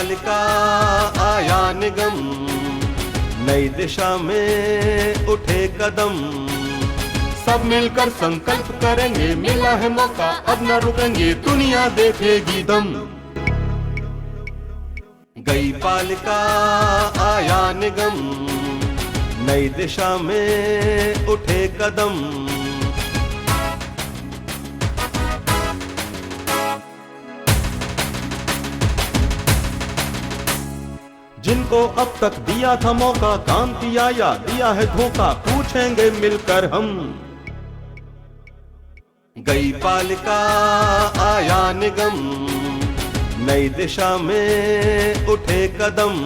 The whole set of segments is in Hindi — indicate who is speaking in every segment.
Speaker 1: पालिका आया निगम, नई दिशा में उठे कदम, सब मिलकर संकल्प करेंगे, मिला है मौका अब न रुकेंगे, दुनिया देखेगी दम। गई पालिका आया निगम, नई दिशा में उठे कदम, जिनको अब तक दिया था मौका, काम किया या दिया है धोखा, पूछेंगे मिलकर हम। गई पालिका आया निगम, नई दिशा में उठे कदम,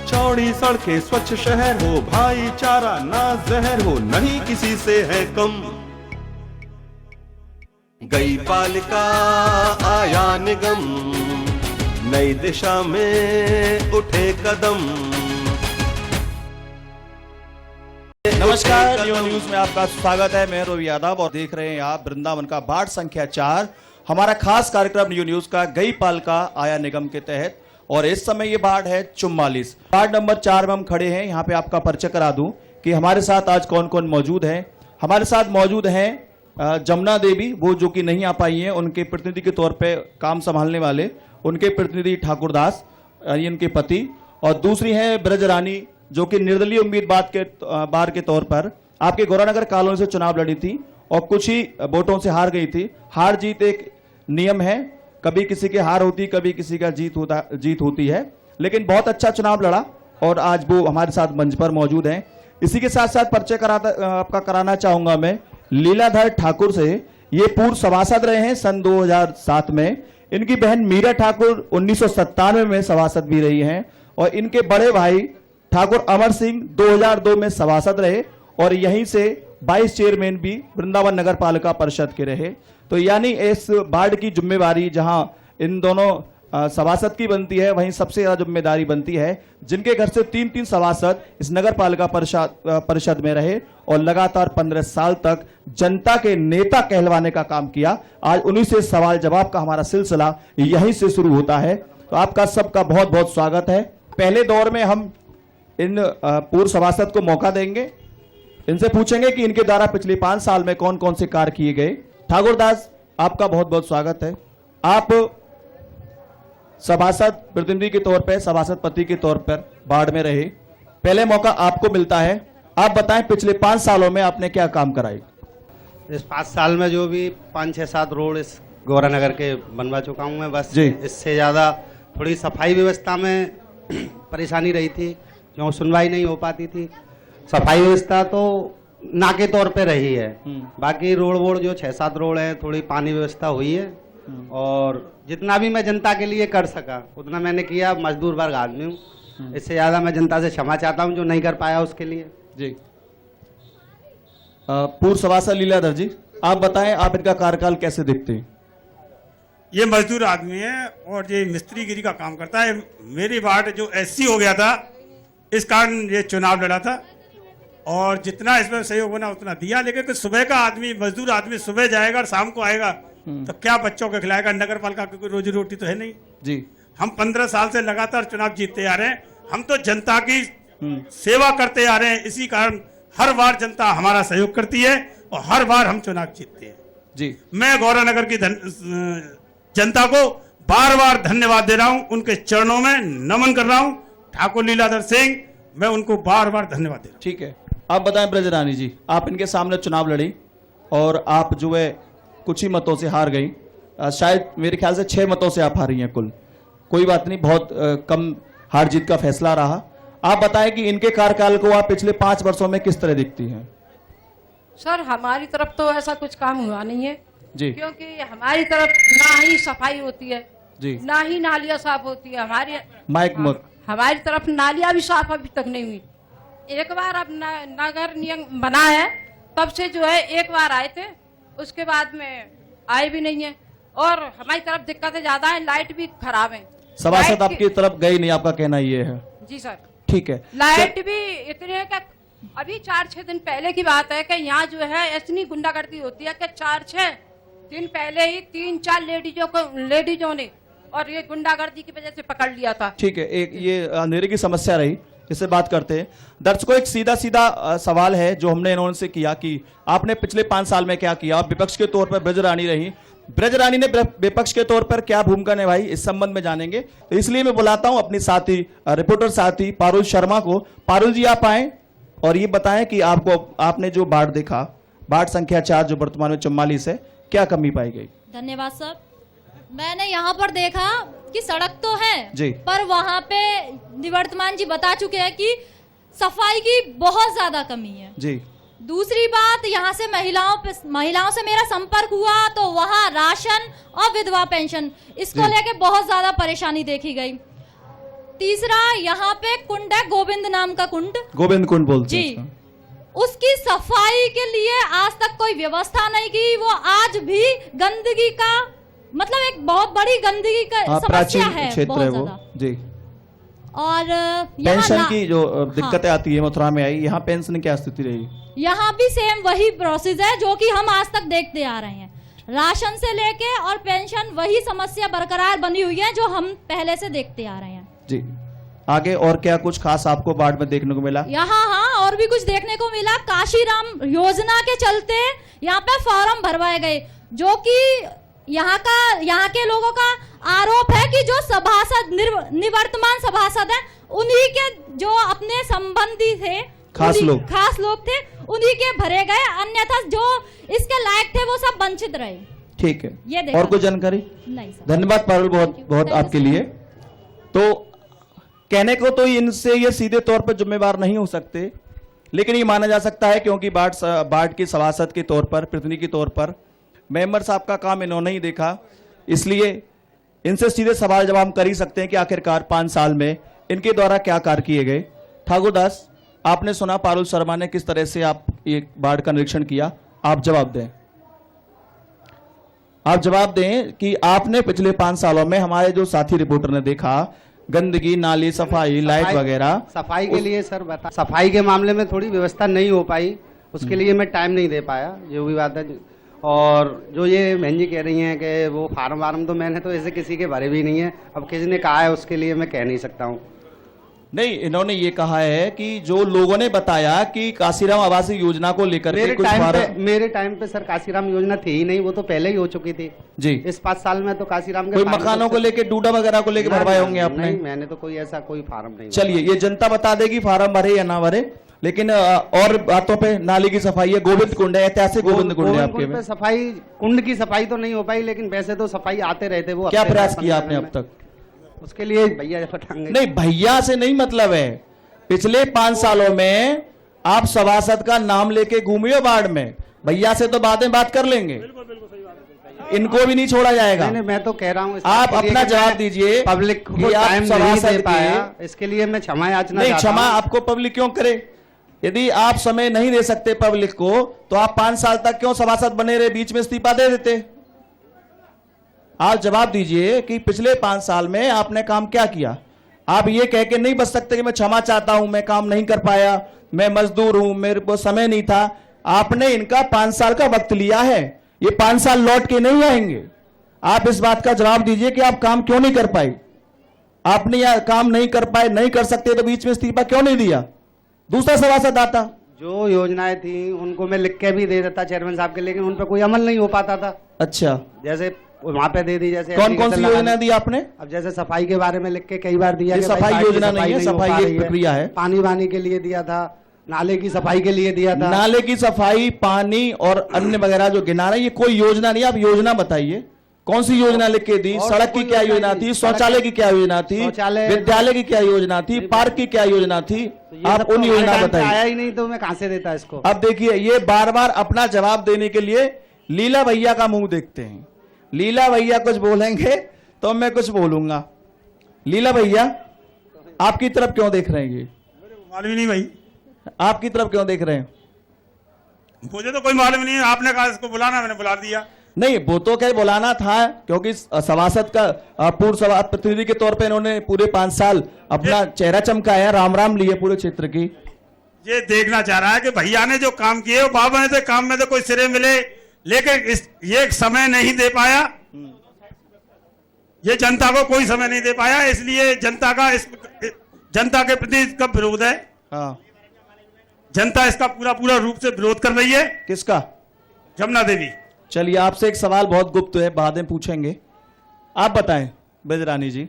Speaker 1: चौड़ी सड़कें स्वच्छ शहर हो, भाईचारा ना जहर हो, नहीं किसी से है कम। गई पालिका आया निगम, नई दिशा में उठे कदम।
Speaker 2: नमस्कार, न्यू न्यूज में आपका स्वागत है। मैं रवि यादव और देख रहे हैं आप वृंदावन का वार्ड संख्या 4, हमारा खास कार्यक्रम न्यू न्यूज का गई पालिका आया निगम के तहत। और इस समय ये वार्ड है 44। वार्ड नंबर 4 में हम खड़े हैं। यहाँ पे आपका परिचय करा दूं कि हमारे साथ आज कौन कौन मौजूद है। हमारे साथ मौजूद हैं जमुना देवी, वो जो कि नहीं आ पाई हैं, उनके प्रतिनिधि के तौर पे काम संभालने वाले उनके प्रतिनिधि ठाकुरदास, यानी उनके पति। और दूसरी हैं ब्रज रानी, जो कि निर्दलीय उम्मीदवार के तौर पर आपके गौरानगर कॉलोनी से चुनाव लड़ी थी और कुछ ही वोटों से हार गई थी। हार जीत एक नियम है, कभी किसी की हार होती, कभी किसी का जीत होती है, लेकिन बहुत अच्छा चुनाव लड़ा और आज वो हमारे साथ मंच पर मौजूद हैं। इसी के साथ साथ परिचय आपका कराना चाहूंगा मैं लीलाधर ठाकुर से। ये पूर्व सभासद रहे हैं सन 2007 में। इनकी बहन मीरा ठाकुर 1997 में सभासद भी रही हैं और इनके बड़े भाई ठाकुर अमर सिंह 2002 में सभासद रहे और यहीं से वाइस चेयरमैन भी वृंदावन नगर पालिका परिषद के रहे। तो यानी इस वार्ड की जिम्मेवारी जहां इन दोनों सभासद की बनती है, वहीं सबसे ज्यादा जिम्मेदारी बनती है जिनके घर से 3-3 सभासद इस नगर पालिका परिषद में रहे और लगातार 15 साल तक जनता के नेता कहलवाने का काम किया। आज उन्हीं से सवाल जवाब का हमारा सिलसिला यहीं से शुरू होता है। तो आपका सबका बहुत बहुत स्वागत है। पहले दौर में हम इन पूर्व सभासद को मौका देंगे, इनसे पूछेंगे कि इनके द्वारा पिछले 5 साल में कौन कौन से कार्य किए गए। ठाकुरदास, आपका बहुत बहुत स्वागत है। आप सभासद प्रतिनिधि के तौर पर, सभासद पति के तौर पर वार्ड में रहे, पहले मौका आपको मिलता है। आप बताएं पिछले 5 सालों में आपने क्या काम कराए।
Speaker 3: इस 5 साल में जो भी 5-6-7 रोड इस गौरानगर के बनवा चुका हूँ मैं, बस इससे ज़्यादा थोड़ी सफाई व्यवस्था में परेशानी रही थी, क्यों सुनवाई नहीं हो पाती थी। सफाई व्यवस्था तो ना के तौर पे रही है, बाकी रोड जो 6-7 रोड है, थोड़ी पानी व्यवस्था हुई है और जितना भी मैं जनता के लिए कर सका उतना मैंने किया। मजदूर वर्ग आदमी हूँ, इससे ज़्यादा मैं जनता से क्षमा चाहता हूँ जो नहीं कर पाया उसके लिए।
Speaker 2: जी, पूर्व सभासद लीलाधर जी, आप बताएं आप इनका कार्यकाल कैसे देखते हैं।
Speaker 4: ये मजदूर आदमी है और ये मिस्त्रीगिरी का काम करता है। मेरी वार्ड जो एससी हो गया था, इस कारण ये चुनाव लड़ा था और जितना इसमें सहयोग बना उतना दिया। लेकिन सुबह का आदमी, मजदूर आदमी सुबह जाएगा और शाम को आएगा तो क्या बच्चों को खिलाएगा। नगर पालिका की कोई रोजी रोटी तो है नहीं
Speaker 2: जी।
Speaker 4: हम 15 साल से लगातार चुनाव जीतते आ रहे हैं। हम तो जनता की सेवा करते आ रहे हैं, इसी कारण हर बार जनता हमारा सहयोग करती है और हर बार हम चुनाव जीतते हैं
Speaker 2: जी।
Speaker 4: मैं गौरानगर की जनता को बार बार धन्यवाद दे रहा हूं, उनके चरणों में नमन कर रहा हूं। ठाकुर लीलाधर सिंह, मैं उनको बार बार धन्यवाद दे रहा हूं।
Speaker 2: ठीक है, आप बताएं ब्रज रानी जी, आप इनके सामने चुनाव लड़ी और आप जो है कुछ ही मतों से हार गई। शायद मेरे ख्याल से 6 मतों से आप हारी हैं कुल। कोई बात नहीं, बहुत कम हार जीत का फैसला रहा। आप बताएं कि इनके कार्यकाल को आप पिछले 5 वर्षों में किस तरह दिखती हैं।
Speaker 5: सर, हमारी तरफ तो ऐसा कुछ काम हुआ नहीं है
Speaker 2: जी,
Speaker 5: क्योंकि हमारी तरफ ना ही सफाई होती है
Speaker 2: जी,
Speaker 5: ना ही नालियां साफ होती है। हमारी तरफ नालियां भी साफ अभी तक नहीं हुई। एक बार अब नगर निगम बना है, तब से जो है एक बार आए थे, उसके बाद में आए भी नहीं है। और हमारी तरफ दिक्कतें ज्यादा है, लाइट भी खराब है।
Speaker 2: सभासद आपकी तरफ गई नहीं, आपका कहना ये है।
Speaker 5: जी सर।
Speaker 2: ठीक है,
Speaker 5: लाइट भी इतनी है कि अभी 4-6 दिन पहले की बात है कि यहाँ जो है ऐसी गुंडागर्दी होती है कि 4-6 दिन पहले ही 3-4 लेडीजों ने और ये गुंडागर्दी की वजह से पकड़ लिया था।
Speaker 2: ठीक है, एक ये अंधेरे की समस्या रही, इससे बात करते हैं। दर्शकों, एक सीधा सीधा सवाल है जो हमने इन्होंने से किया कि आपने पिछले 5 साल में क्या किया। विपक्ष के तौर पर ब्रज रानी रही, ब्रज रानी ने विपक्ष के तौर पर क्या भूमिका निभाई, इस संबंध में जानेंगे। तो इसलिए मैं बुलाता हूं अपनी साथी रिपोर्टर साथी पारुल शर्मा को। पारुल जी, आप आए और ये बताएं कि आपने जो बाढ़ देखा, बाढ़ संख्या 4 जो वर्तमान में 44 है, क्या कमी पाई गई?
Speaker 6: धन्यवाद सर। मैंने यहाँ पर देखा कि सड़क तो है
Speaker 2: जी,
Speaker 6: पर वहाँ पे निवर्तमान जी बता चुके हैं कि सफाई की बहुत ज्यादा कमी है
Speaker 2: जी।
Speaker 6: दूसरी बात, यहाँ से महिलाओं से मेरा संपर्क हुआ तो वहाँ राशन और विधवा पेंशन इसको लेके बहुत ज्यादा परेशानी देखी गई। तीसरा, यहाँ पे कुंड है, गोविंद नाम का कुंड,
Speaker 2: गोविंद कुंड बोलते
Speaker 6: जी,
Speaker 2: हैं।
Speaker 6: उसकी सफाई के लिए आज तक कोई व्यवस्था नहीं की। वो आज भी गंदगी का मतलब एक बहुत बड़ी गंदगी का समस्या
Speaker 2: प्राचीन
Speaker 6: है,
Speaker 2: क्षेत्र
Speaker 6: बहुत
Speaker 2: है वो
Speaker 6: ज्यादा।
Speaker 2: जी।
Speaker 6: और
Speaker 2: पेंशन की जो दिक्कतें आती है मथुरा में आई, यहाँ पेंशन की क्या स्थिति रही?
Speaker 6: यहाँ भी सेम वही प्रोसेस है जो कि हम आज तक देखते आ रहे हैं। राशन से लेके और पेंशन वही समस्या बरकरार बनी हुई है जो हम पहले से देखते आ रहे हैं
Speaker 2: जी। आगे और क्या कुछ खास आपको बाढ़ में देखने को मिला?
Speaker 6: यहाँ हाँ और भी कुछ देखने को मिला। काशीराम योजना के चलते यहाँ पे फॉर्म भरवाए गए, जो कि यहाँ के लोगों का आरोप है कि जो सभासद निवर्तमान सभासद हैं उन्हीं के जो अपने संबंधी थे, खास लोग थे, उन्हीं के भरे गए, अन्यथा जो इसके लायक थे वो सब वंचित रहे।
Speaker 2: ठीक है,
Speaker 6: ये
Speaker 2: और कोई जानकारी?
Speaker 6: नहीं सर।
Speaker 2: धन्यवाद पारुल, बहुत आपके लिए। तो कहने को तो इनसे ये सीधे तौर पर जिम्मेवार नहीं हो सकते, लेकिन ये माना जा सकता है क्योंकि बाढ़ के सभासद के तौर पर, प्रतिनिधि के तौर पर मेंबर साहब का काम इन्होंने ही देखा, इसलिए इनसे सीधे सवाल जवाब हम कर ही सकते हैं कि आखिरकार 5 साल में इनके द्वारा क्या कार्य किए गए। ठाकुर दास, आपने सुना पारुल शर्मा ने किस तरह से आप ये बाढ़ का निरीक्षण किया, आप जवाब दें। आप जवाब दें कि आपने पिछले 5 सालों में हमारे जो साथी रिपोर्टर ने देखा, गंदगी, नाली, सफाई, लाइट वगैरह।
Speaker 3: सफाई के लिए सर बता, सफाई के मामले में थोड़ी व्यवस्था नहीं हो पाई, उसके लिए मैं टाइम नहीं दे पाया, जो भी बात है। और जो ये बहन जी कह रही हैं कि वो फार्म तो मैंने तो ऐसे किसी के भरे भी नहीं है, अब किसी ने कहा है उसके लिए मैं कह नहीं सकता हूँ।
Speaker 2: नहीं, इन्होंने ये कहा है कि जो लोगों ने बताया कि काशीराम आवासीय योजना को लेकर के कुछ
Speaker 3: मेरे टाइम पे सर काशीराम योजना थी ही नहीं, वो तो पहले ही हो चुकी थी
Speaker 2: जी।
Speaker 3: इस 5 साल में तो काशीराम
Speaker 2: कोई मकानों को लेके, डूडा वगैरह को लेके भरवाए होंगे आपने?
Speaker 3: नहीं, मैंने तो कोई ऐसा कोई फार्म नहीं।
Speaker 2: चलिए, ये जनता बता देगी फार्म भरे या ना भरे, लेकिन और बातों पे नाली की सफाई है, गोविंद कुंड है, ऐतिहासिक गोविंद कुंड है आपके में।
Speaker 3: सफाई, कुंड की सफाई तो नहीं हो पाई, लेकिन वैसे तो सफाई आते रहते। वो
Speaker 2: क्या प्रयास किया आपने अब तक?
Speaker 3: उसके लिए भैया बताएंगे।
Speaker 2: नहीं, भैया से नहीं मतलब है, पिछले 5 सालों में आप सभासद का नाम लेके घूमे हो बाढ़ में, भैया से तो बातें बात कर लेंगे, इनको भी नहीं छोड़ा जाएगा।
Speaker 3: नहीं, मैं तो कह रहा हूँ
Speaker 2: आप अपना जवाब दीजिए।
Speaker 3: पब्लिक को टाइम नहीं दे पाया, इसके लिए मैं क्षमा याचना
Speaker 2: नहीं, क्षमा आपको पब्लिक क्यों करे? यदि आप समय नहीं दे सकते पब्लिक को, तो आप 5 साल तक क्यों सभासद बने रहे, बीच में इस्तीफा दे देते? आप जवाब दीजिए कि पिछले 5 साल में आपने काम क्या किया। आप ये कह के नहीं बच सकते कि मैं क्षमा चाहता हूं, मैं काम नहीं कर पाया, मैं मजदूर हूं, मेरे को समय नहीं था। आपने इनका 5 साल का वक्त लिया है, ये 5 साल लौट के नहीं आएंगे। आप इस बात का जवाब दीजिए कि आप काम क्यों नहीं कर पाए। आपने यह काम नहीं कर पाए, नहीं कर सकते तो बीच में इस्तीफा क्यों नहीं दिया, दूसरा सभासद आता।
Speaker 3: जो योजनाएं थी उनको मैं लिख के भी दे देता चेयरमैन साहब के, लेकिन उन पर कोई अमल नहीं हो पाता था।
Speaker 2: अच्छा,
Speaker 3: जैसे वहाँ पे दे दी, जैसे
Speaker 2: कौन कौन सी योजना दी आपने?
Speaker 3: अब जैसे सफाई के बारे में लिख के कई बार दिया।
Speaker 2: सफाई योजना नहीं है, सफाई एक प्रक्रिया है।
Speaker 3: पानी वानी के लिए दिया था, नाले की सफाई के लिए दिया था।
Speaker 2: नाले की सफाई, पानी और अन्य वगैरह जो गिना रहे, ये कोई योजना नहीं। आप योजना बताइए, कौन सी योजना लिख के दी? सड़क की क्या योजना थी, शौचालय की क्या योजना थी, विद्यालय की क्या योजना थी, पार्क की क्या योजना थी? आप उन योजना बताइए।
Speaker 3: आया ही नहीं तो मैं कहां से देता इसको।
Speaker 2: अब देखिए, ये बार बार अपना जवाब देने के लिए लीला भैया का मुंह देखते हैं। लीला भैया कुछ बोलेंगे तो मैं कुछ बोलूंगा। लीला भैया, आपकी तरफ क्यों देख रहे हैं? ये
Speaker 4: मालूम नहीं भाई,
Speaker 2: आपकी तरफ क्यों देख रहे हैं?
Speaker 4: मुझे तो कोई मालूम नहीं है, आपने कहा इसको बुलाना, मैंने बुला दिया।
Speaker 2: नहीं, वो तो क्या बुलाना था, क्योंकि सभासद का पूर्व सभा प्रतिनिधि के तौर पे इन्होंने पूरे 5 साल अपना चेहरा चमकाया, राम राम लिए पूरे क्षेत्र की।
Speaker 4: ये देखना चाह रहा है कि भैया ने जो काम किए वो बाबा ने तो काम में तो कोई सिरे मिले, लेकिन ये समय नहीं दे पाया, ये जनता को कोई समय नहीं दे पाया, इसलिए जनता के प्रति इसका विरोध है।
Speaker 2: हाँ।
Speaker 4: जनता इसका पूरा रूप से विरोध कर रही है।
Speaker 2: किसका?
Speaker 4: जमुना देवी।
Speaker 2: चलिए आपसे एक सवाल बहुत गुप्त है, बाद में पूछेंगे। आप बताएं बेदरानी जी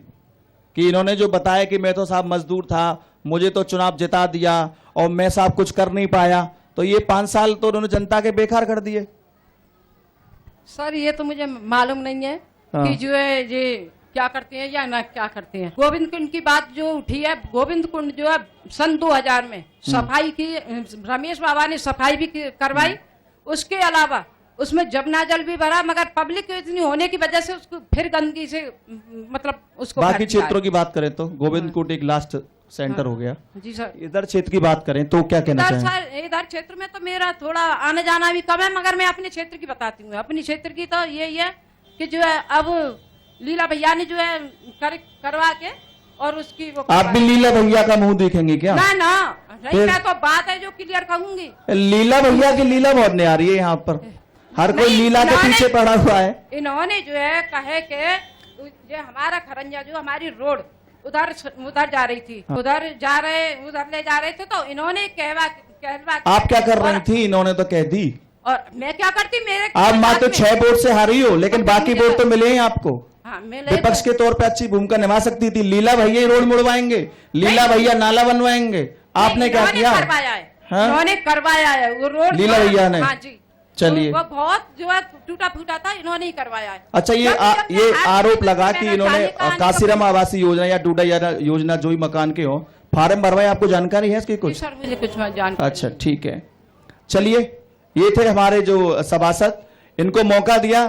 Speaker 2: कि इन्होंने जो बताया कि मैं तो साहब मजदूर था, मुझे तो चुनाव जिता दिया और मैं साहब कुछ कर नहीं पाया, तो ये 5 साल तो उन्होंने जनता के बेकार कर दिए।
Speaker 5: सर ये तो मुझे मालूम नहीं है कि जो है ये क्या करते हैं या ना क्या करते हैं। गोविंद कुंड की बात जो उठी है, गोविंद कुंड जो है सन 2000 में सफाई की, रमेश बाबा ने सफाई भी करवाई। उसके अलावा उसमें जमुना जल भी भरा, मगर पब्लिक इतनी होने की वजह से उसको फिर गंदगी से मतलब उसको
Speaker 2: बाकी क्षेत्रों की बात करें तो गोविंद कुंड एक लास्ट सेंटर हो गया।
Speaker 5: जी सर।
Speaker 2: इधर क्षेत्र की बात करें तो क्या कहना चाहेंगे?
Speaker 5: इधर क्षेत्र में तो मेरा थोड़ा आने जाना भी कम है, मगर मैं अपने क्षेत्र की बताती हूँ। अपने क्षेत्र की तो यही है कि जो है अब लीला भैया ने जो है करवा के और उसकी वो
Speaker 2: आप भी लीला भैया का मुंह देखेंगे क्या?
Speaker 5: ना मैं तो बात है जो क्लियर कहूंगी।
Speaker 2: लीला भैया की लीला बहुत नहीं आ रही है यहाँ पर, हर कोई लीला के पीछे पड़ा हुआ है।
Speaker 5: इन्होंने जो है कहे के ये हमारा खरंजा जो हमारी रोड उधर जा रही थी, उधर ले जा रहे थे, तो इन्होंने कहवा
Speaker 2: आप क्या कर रही थी? इन्होंने तो कह दी।
Speaker 5: और मैं क्या करती? मेरे
Speaker 2: आप मात्र 6 वोट से हारी हो, लेकिन बाकी वोट तो मिले हैं आपको।
Speaker 5: हाँ,
Speaker 2: विपक्ष के तौर पे अच्छी भूमिका निभा सकती थी। लीला भैया ही रोड मुड़वाएंगे, लीला भैया नाला बनवाएंगे, आपने क्या किया?
Speaker 5: उन्होंने करवाया है वो रोड,
Speaker 2: लीला भैया ने।
Speaker 5: हाँ जी।
Speaker 2: चलिए,
Speaker 5: वो बहुत जो है टूटा फूटा था, इन्होंने ही करवाया है।
Speaker 2: अच्छा, ये आरोप लगा कि इन्होंने काशीराम आवासीय योजना या टूडा योजना जो भी मकान के हो फार्म भरवाए, आपको जानकारी है इसकी कुछ?
Speaker 5: सर मुझे कुछ जानकारी।
Speaker 2: अच्छा ठीक है, चलिए ये थे हमारे जो सभासद, इनको मौका दिया।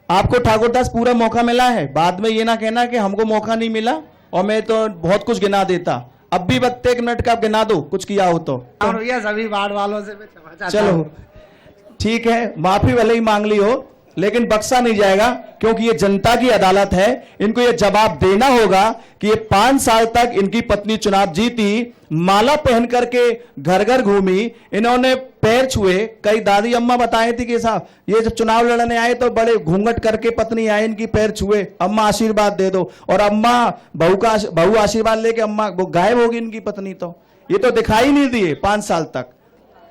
Speaker 2: आपको ठाकुरदास पूरा मौका मिला है, बाद में ये ना कहना कि हमको मौका नहीं मिला और मैं तो बहुत कुछ गिना देता। अब भी वक्त 1 मिनट का आप गिना दो कुछ किया हो तो।
Speaker 3: सभी वार्ड वालों से मैं क्षमा चाहता हूं।
Speaker 2: चलो ठीक है, माफी भले ही मांग ली हो, लेकिन बख्शा नहीं जाएगा, क्योंकि ये जनता की अदालत है। इनको ये जवाब देना होगा कि ये 5 साल तक इनकी पत्नी चुनाव जीती, माला पहन करके घर घर घूमी, इन्होंने पैर छुए। कई दादी अम्मा बताए थी कि साहब ये जब चुनाव लड़ने आए तो बड़े घूंघट करके पत्नी आए, इनकी पैर छुए, अम्मा आशीर्वाद दे दो, और अम्मा बहू आशीर्वाद लेके अम्मा वो गायब होगी इनकी पत्नी। तो ये तो दिखाई नहीं दिए 5 साल तक।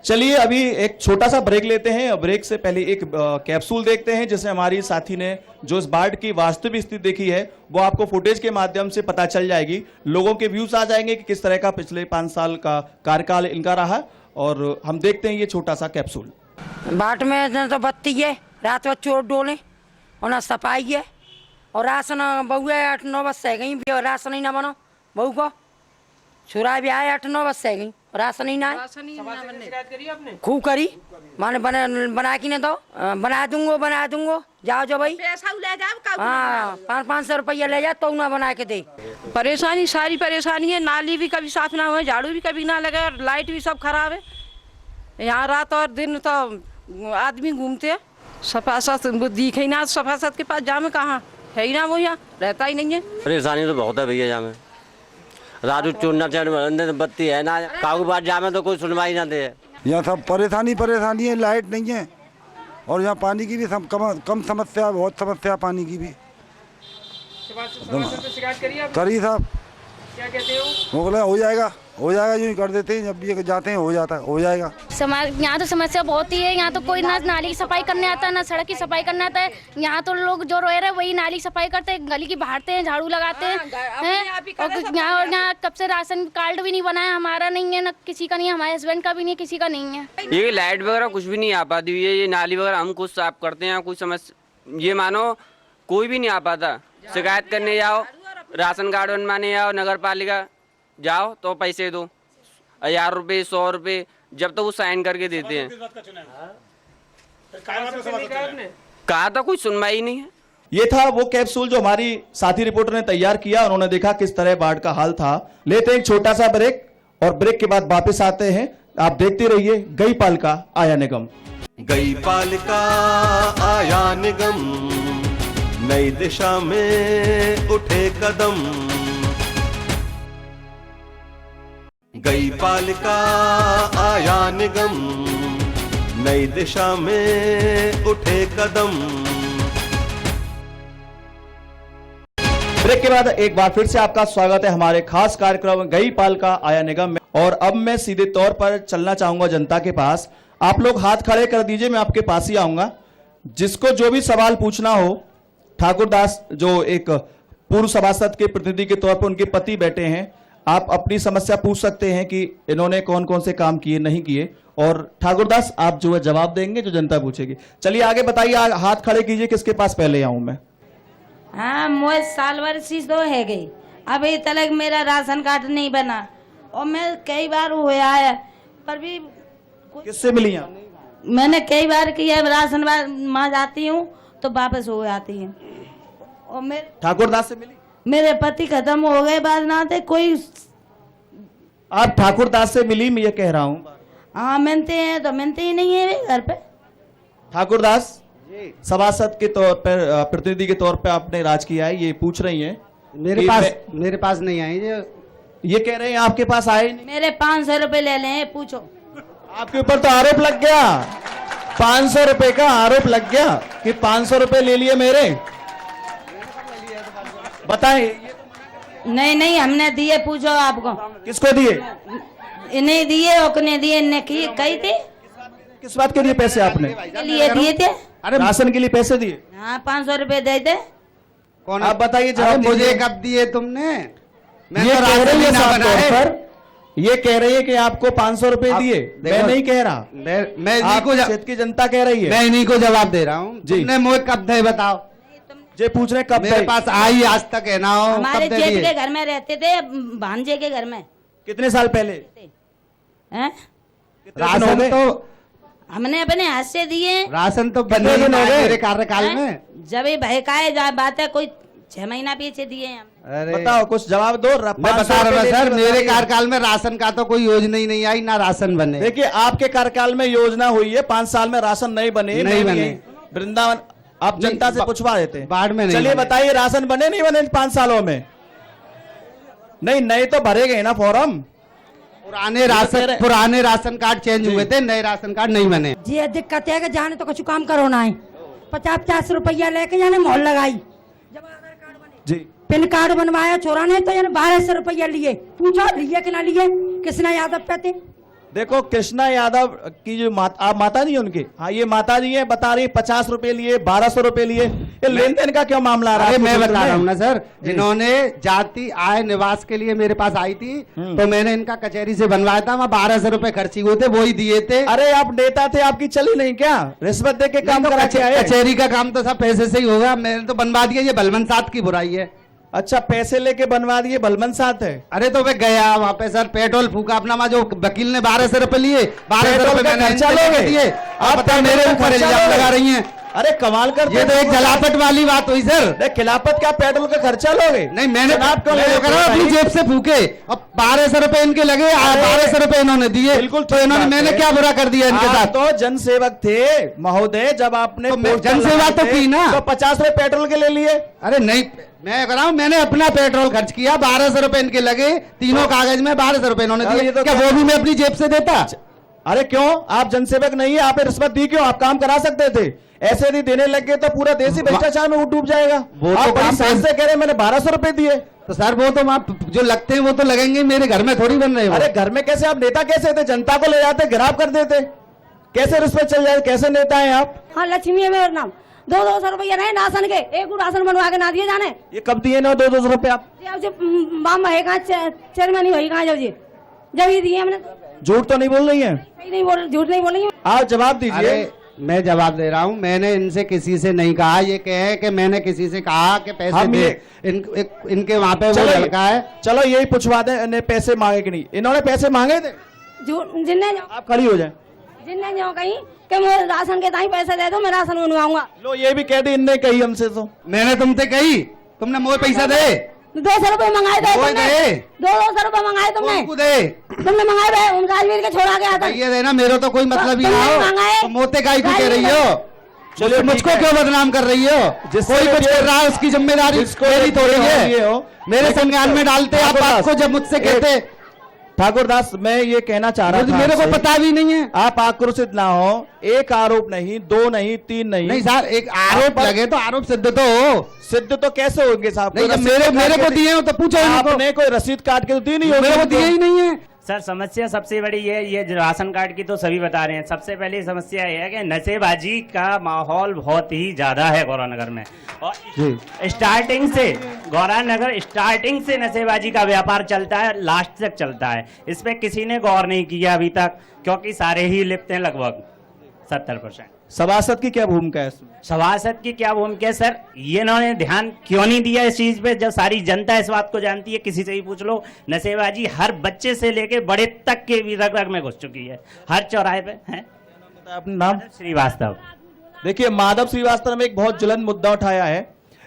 Speaker 2: चलिए अभी एक छोटा सा ब्रेक लेते हैं। ब्रेक से पहले एक कैप्सूल देखते हैं, जिसमें हमारी साथी ने जो इस बाढ़ की वास्तविक स्थिति देखी है वो आपको फुटेज के माध्यम से पता चल जाएगी। लोगों के व्यूज आ जाएंगे कि किस तरह का पिछले 5 साल का कार्यकाल इनका रहा, और हम देखते हैं ये छोटा सा कैप्सूल।
Speaker 7: बाट में न तो बत्ती है, रात में चोर डोले और ना सफाई है, और राशन बहू 8-9 बज से गई, राशन ही ना बनो बहू को, छुरा भी आए 8-9 बज से गई, राशन ही ना है। खूब करी, माने बना की ना दो, बना दूंगो, जाओ भाई
Speaker 5: पैसा ले जाओ।
Speaker 7: हाँ 500 रुपया ले जा तो ना बना के दे।
Speaker 5: परेशानी सारी परेशानी है, नाली भी कभी साफ ना हुए, झाड़ू भी कभी ना लगे, और लाइट भी सब खराब है। यहाँ रात और दिन तो आदमी घूमते हैं, सफासत दिखे ही ना, सफासत के पास जामे कहाँ है ही ना, वो यहाँ रहता ही नहीं है।
Speaker 8: परेशानी तो बहुत है भैया, जामे राजू चुनना चाहिए, बत्ती है ना, कागू बात जामे तो कोई सुनवाई ना दे।
Speaker 9: यहाँ सब परेशानी है, लाइट नहीं है, और यहाँ पानी की भी कम समस्या, बहुत समस्या पानी की भी। करी साहब,
Speaker 5: क्या कहते हो?
Speaker 9: वो बोला हो जाएगा यूँ ही कर देते हैं, जब भी जाते हैं हो जाएगा।
Speaker 6: यहाँ तो समस्या बहुत ही है। यहाँ तो कोई ना नाली की सफाई करने आता है, ना सड़क की सफाई करने आता है। यहाँ तो लोग जो रह रहे हैं वही नाली की सफाई करते हैं, गली की बहारते हैं, झाड़ू लगाते हैं। और यहाँ कब से राशन कार्ड भी नहीं बना है, हमारा नहीं है, ना किसी का नहीं है, हमारे हस्बैंड का भी नहीं है, किसी का नहीं है।
Speaker 10: ये लाइट वगैरह कुछ भी नहीं आ पाती हुई है, ये नाली वगैरह हम खुद साफ करते हैं, कुछ समस्या ये मानो कोई भी नहीं आ पाता। शिकायत करने जाओ, राशन कार्ड बनवाने जाओ, नगर पालिका जाओ तो पैसे दो, 1000 रुपये 100 रुपये, जब तक वो साइन करके देते हैं। कहा था कुछ सुनवाई नहीं है।
Speaker 2: ये था वो कैप्सूल जो हमारी साथी रिपोर्टर ने तैयार किया, उन्होंने देखा किस तरह बाढ़ का हाल था। लेते हैं एक छोटा सा ब्रेक, और ब्रेक के बाद वापस आते हैं। आप देखते रहिए गई पाल का आया निगम।
Speaker 1: गई पाल का आया निगम, नई दिशा में उठे कदम। गई पालिका आया निगम, नई दिशा में उठे कदम।
Speaker 2: ब्रेक के बाद एक बार फिर से आपका स्वागत है हमारे खास कार्यक्रम गई पालिका आया निगम में। और अब मैं सीधे तौर पर चलना चाहूंगा जनता के पास। आप लोग हाथ खड़े कर दीजिए, मैं आपके पास ही आऊंगा। जिसको जो भी सवाल पूछना हो, ठाकुर दास जो एक पूर्व सभासद के प्रतिनिधि के तौर पर उनके पति बैठे हैं, आप अपनी समस्या पूछ सकते हैं कि इन्होंने कौन कौन से काम किए नहीं किए, और ठाकुर दास आप जो है जवाब देंगे जो जनता पूछेगी। चलिए आगे बताइए, हाथ खड़े कीजिए, किसके पास पहले आऊं मैं।
Speaker 7: हाँ, मुझे साल वर्षी तो है गई, अभी तक मेरा राशन कार्ड नहीं बना और मैं कई बार हुआ है पर भी
Speaker 2: किससे मिली आप?
Speaker 7: मैंने कई बार किया, राशन माँ जाती हूँ तो वापस हो जाती है। और
Speaker 2: ठाकुर दास से मिली?
Speaker 7: मेरे पति खत्म हो गए, बाद ना थे कोई।
Speaker 2: आप ठाकुर दास से मिली, मैं ये कह रहा हूँ।
Speaker 7: हाँ मिलते हैं तो मिलते ही नहीं है वे घर पे।
Speaker 2: ठाकुर दास सभासद के तौर पर, प्रतिनिधि के तौर पे आपने राज किया है, ये पूछ रही हैं।
Speaker 3: मेरे पास नहीं आई,
Speaker 2: ये कह रहे हैं आपके पास आए नहीं।
Speaker 7: मेरे 500 रुपए ले लें, पूछो।
Speaker 2: आपके ऊपर तो आरोप लग गया, 500 रुपए का आरोप लग गया कि 500 रुपए ले लिए मेरे। बताएं।
Speaker 7: नहीं हमने दिए, पूछो आपको।
Speaker 2: किसको दिए?
Speaker 7: इन्हें दिए, ओकने दिए, इन्हें कही थे।
Speaker 2: किस बात के लिए पैसे आपने?
Speaker 7: के लिए दिए थे।
Speaker 2: अरे राशन के लिए पैसे दिए?
Speaker 7: हाँ 500 रुपए दे दे।
Speaker 3: कौन?
Speaker 2: आप बताइए जवाब।
Speaker 3: मुझे कब दिए तुमने? मैं
Speaker 2: ये
Speaker 3: तो
Speaker 2: कह रही है साफ तौर
Speaker 3: है।
Speaker 2: पर, ये कह रही है कि आपको 500 रुपए दिए। मैं नहीं कह रहा,
Speaker 3: मैं
Speaker 2: आप क्षेत्र की जनता कह रही है।
Speaker 3: मैं इन्हीं को जवाब दे रहा हूँ। तुमने मुझे कब दे बताओ?
Speaker 2: जे पूछ रहे कब
Speaker 3: मेरे पास आई आज तक है ना हो।
Speaker 7: हमारे जेठ के घर में रहते थे, भांजे के घर में।
Speaker 2: कितने साल पहले?
Speaker 3: राशन तो
Speaker 7: हमने अपने हाथ से दिए।
Speaker 3: राशन तो बने मेरे कार्यकाल में।
Speaker 7: जब ये बहकाए बात है, कोई 6 महीना पीछे दिए हम।
Speaker 3: अरे
Speaker 2: बताओ, कुछ जवाब दो।
Speaker 3: मैं बता रहा हूँ सर, मेरे कार्यकाल में राशन का तो कोई योजना ही नहीं आई, ना राशन बने।
Speaker 2: देखिए आपके कार्यकाल में योजना हुई है, 5 साल में राशन नहीं बने। वृंदावन आप जनता से पूछवा देते हैं,
Speaker 3: बाढ़ में नहीं।
Speaker 2: चलिए बताइए, राशन बने नहीं बने 5 सालों में? नहीं, नए तो भरे गए ना फॉर्म।
Speaker 3: पुराने राशन कार्ड चेंज हुए थे, नए राशन कार्ड नहीं बने।
Speaker 7: जी दिक्कत है कि जाने तो कुछ काम करो ना है, 50-50 रुपया लेके जाने मोहर लगाई। जब आधार कार्ड बने, जी पिन कार्ड बनवाया छोरा ने, तो 1200 रुपया लिए। पूछो लिए कि ना लिए? कृष्णा यादव पे थे।
Speaker 2: देखो कृष्णा यादव की जो आप माता जी उनके, हाँ ये माता जी है, बता रही 50 रुपए लिए, 1200 रुपए लिए। ये लेन देन का क्यों मामला रहा है?
Speaker 3: मैं बता रहा हूँ ना सर, जिन्होंने जाति आय निवास के लिए मेरे पास आई थी, तो मैंने इनका कचहरी से बनवाया था, वहाँ 1200 रुपए खर्ची हुए थे, वही दिए थे।
Speaker 2: अरे आप नेता थे, आपकी चली नहीं क्या? रिश्वत दे के काम करा के आए?
Speaker 3: कचहरी का काम तो सब पैसे से ही होगा, मैंने तो बनवा दिया। ये बलवंत साथ की बुराई है।
Speaker 2: अच्छा, पैसे लेके बनवा दिए, बलवंत साथ है?
Speaker 3: अरे तो वे गया वहाँ पे सर, पेट्रोल फूका अपना, वहाँ जो वकील ने 1200 रुपए लिए, 1200 रुपए मैंने दिए। आप मेरे ऊपर इल्जाम लगा रही हैं।
Speaker 2: अरे कमाल कर,
Speaker 3: ये तो एक जलापट वाली बात हुई सर।
Speaker 2: खिलाफत क्या पेट्रोल का खर्चा लोगे?
Speaker 3: नहीं, मैंने अपनी जेब से फूके, अब 1200 रुपए इनके लगे, 1200 रुपए इन्होंने दिए। बिल्कुल, तो इन्होंने, मैंने क्या बुरा कर दिया इनके साथ?
Speaker 2: तो जनसेवक थे महोदय, जब आपने
Speaker 3: जनसेवा तो की ना,
Speaker 2: तो 50 रुपए पेट्रोल के ले लिए।
Speaker 3: अरे नहीं, मैं कह रहा हूँ मैंने अपना पेट्रोल खर्च किया, 1200 रुपए इनके लगे, तीनों कागज में 1200 रुपए इन्होंने दिए। क्या वो भी मैं अपनी जेब से देता?
Speaker 2: अरे क्यों? आप जनसेवक नहीं है, आपने रिश्वत दी क्यों? आप काम करा सकते थे। ऐसे यदि देने लग गए तो पूरा देश ही भ्रष्टाचार में डूब जाएगा। आप बड़ी सांस से कह रहे मैंने 1200 रुपए दिए।
Speaker 3: तो सर वो तो वहाँ जो लगते हैं वो तो लगेंगे, मेरे घर में थोड़ी बन रहे हैं।
Speaker 2: अरे घर में कैसे? आप नेता कैसे थे? जनता को ले जाते, गिराव कर देते, कैसे रिश्वत चल जाए? कैसे नेता है आप?
Speaker 7: हाँ, लक्ष्मी है मेरा नाम। 200 रुपया रहे राशन के, एक राशन बनवा के ना दिए जाने।
Speaker 2: ये कब दिए ना 200 रुपए? आप
Speaker 7: मामा है कहाँ, चेयरमैन हुई कहाँ? जब ये दिए हमने।
Speaker 2: झूठ तो नहीं बोल रही है?
Speaker 7: नहीं बोल, झूठ नहीं बोल रही हूँ।
Speaker 2: आप जवाब दीजिए।
Speaker 3: मैं जवाब दे रहा हूँ, मैंने इनसे किसी से नहीं कहा। ये कहे कि मैंने किसी से कहा कि पैसे दे। इनके वहाँ पे वो लड़का है।
Speaker 2: चलो यही पूछवा दें, इन्हें पैसे मांगे कि नहीं? इन्होंने पैसे मांगे थे?
Speaker 7: जिनने
Speaker 2: आप खड़ी हो जाए।
Speaker 7: जिनने जो कहीं कि मुझे राशन के ताई पैसे दे दो, मैं राशन बनवाऊंगा।
Speaker 2: लो ये भी कह दी इनने कही हमसे। तो
Speaker 3: मैंने तुमसे कही, तुमने मुझे पैसा दे।
Speaker 7: 200 रुपए मंगाए थे तुमने, 200 रुपए मंगाए तुमने मंगाए थे। राजवीर के छोड़ा गया था।
Speaker 3: ये देना, मेरे तो कोई मतलब ही ना हो। मोते गाय को कह रही हो, चलिए मुझको क्यों बदनाम कर रही हो? कोई कुछ कर रहा है उसकी जिम्मेदारी मेरी थोड़ी है। मेरे संज्ञान में डालते आप बात को जब मुझसे कहते।
Speaker 2: ठाकुर दास, मैं ये कहना चाह रहा था
Speaker 3: मेरे को
Speaker 2: आपसे,
Speaker 3: पता भी नहीं है।
Speaker 2: आप आक्रोशित ना हो। एक आरोप नहीं, दो नहीं, तीन नहीं।
Speaker 3: नहीं सर, एक आरोप लगे तो आरोप सिद्ध तो हो।
Speaker 2: सिद्ध तो कैसे होंगे साहब?
Speaker 3: नहीं, जब मेरे को दिए हो तो पूछो इनको।
Speaker 2: आपने कोई रसीद काट के तो दी नहीं होगी?
Speaker 3: मेरे को दिए ही नहीं है।
Speaker 11: सर समस्या सबसे बड़ी ये जो राशन कार्ड की तो सभी बता रहे हैं। सबसे पहली समस्या ये है कि नशेबाजी का माहौल बहुत ही ज्यादा है गौरानगर में, और स्टार्टिंग से नशेबाजी का व्यापार चलता है, लास्ट तक चलता है। इस पे किसी ने गौर नहीं किया अभी तक, क्योंकि सारे ही लिप्त हैं लगभग 70%।
Speaker 2: सभासद की क्या भूमिका है इसमें?
Speaker 11: सभासद की क्या भूमिका है सर? ये इन्होंने ध्यान क्यों नहीं दिया इस चीज पे, जब सारी जनता इस बात को जानती है। किसी से ही पूछ लो, नशेबाजी हर बच्चे से लेके बड़े तक के भी रग रग में घुस चुकी है, हर चौराहे पे है।
Speaker 2: अपना नाम?
Speaker 11: श्रीवास्तव।
Speaker 2: देखिए, माधव श्रीवास्तव ने एक बहुत ज्वलन मुद्दा उठाया है।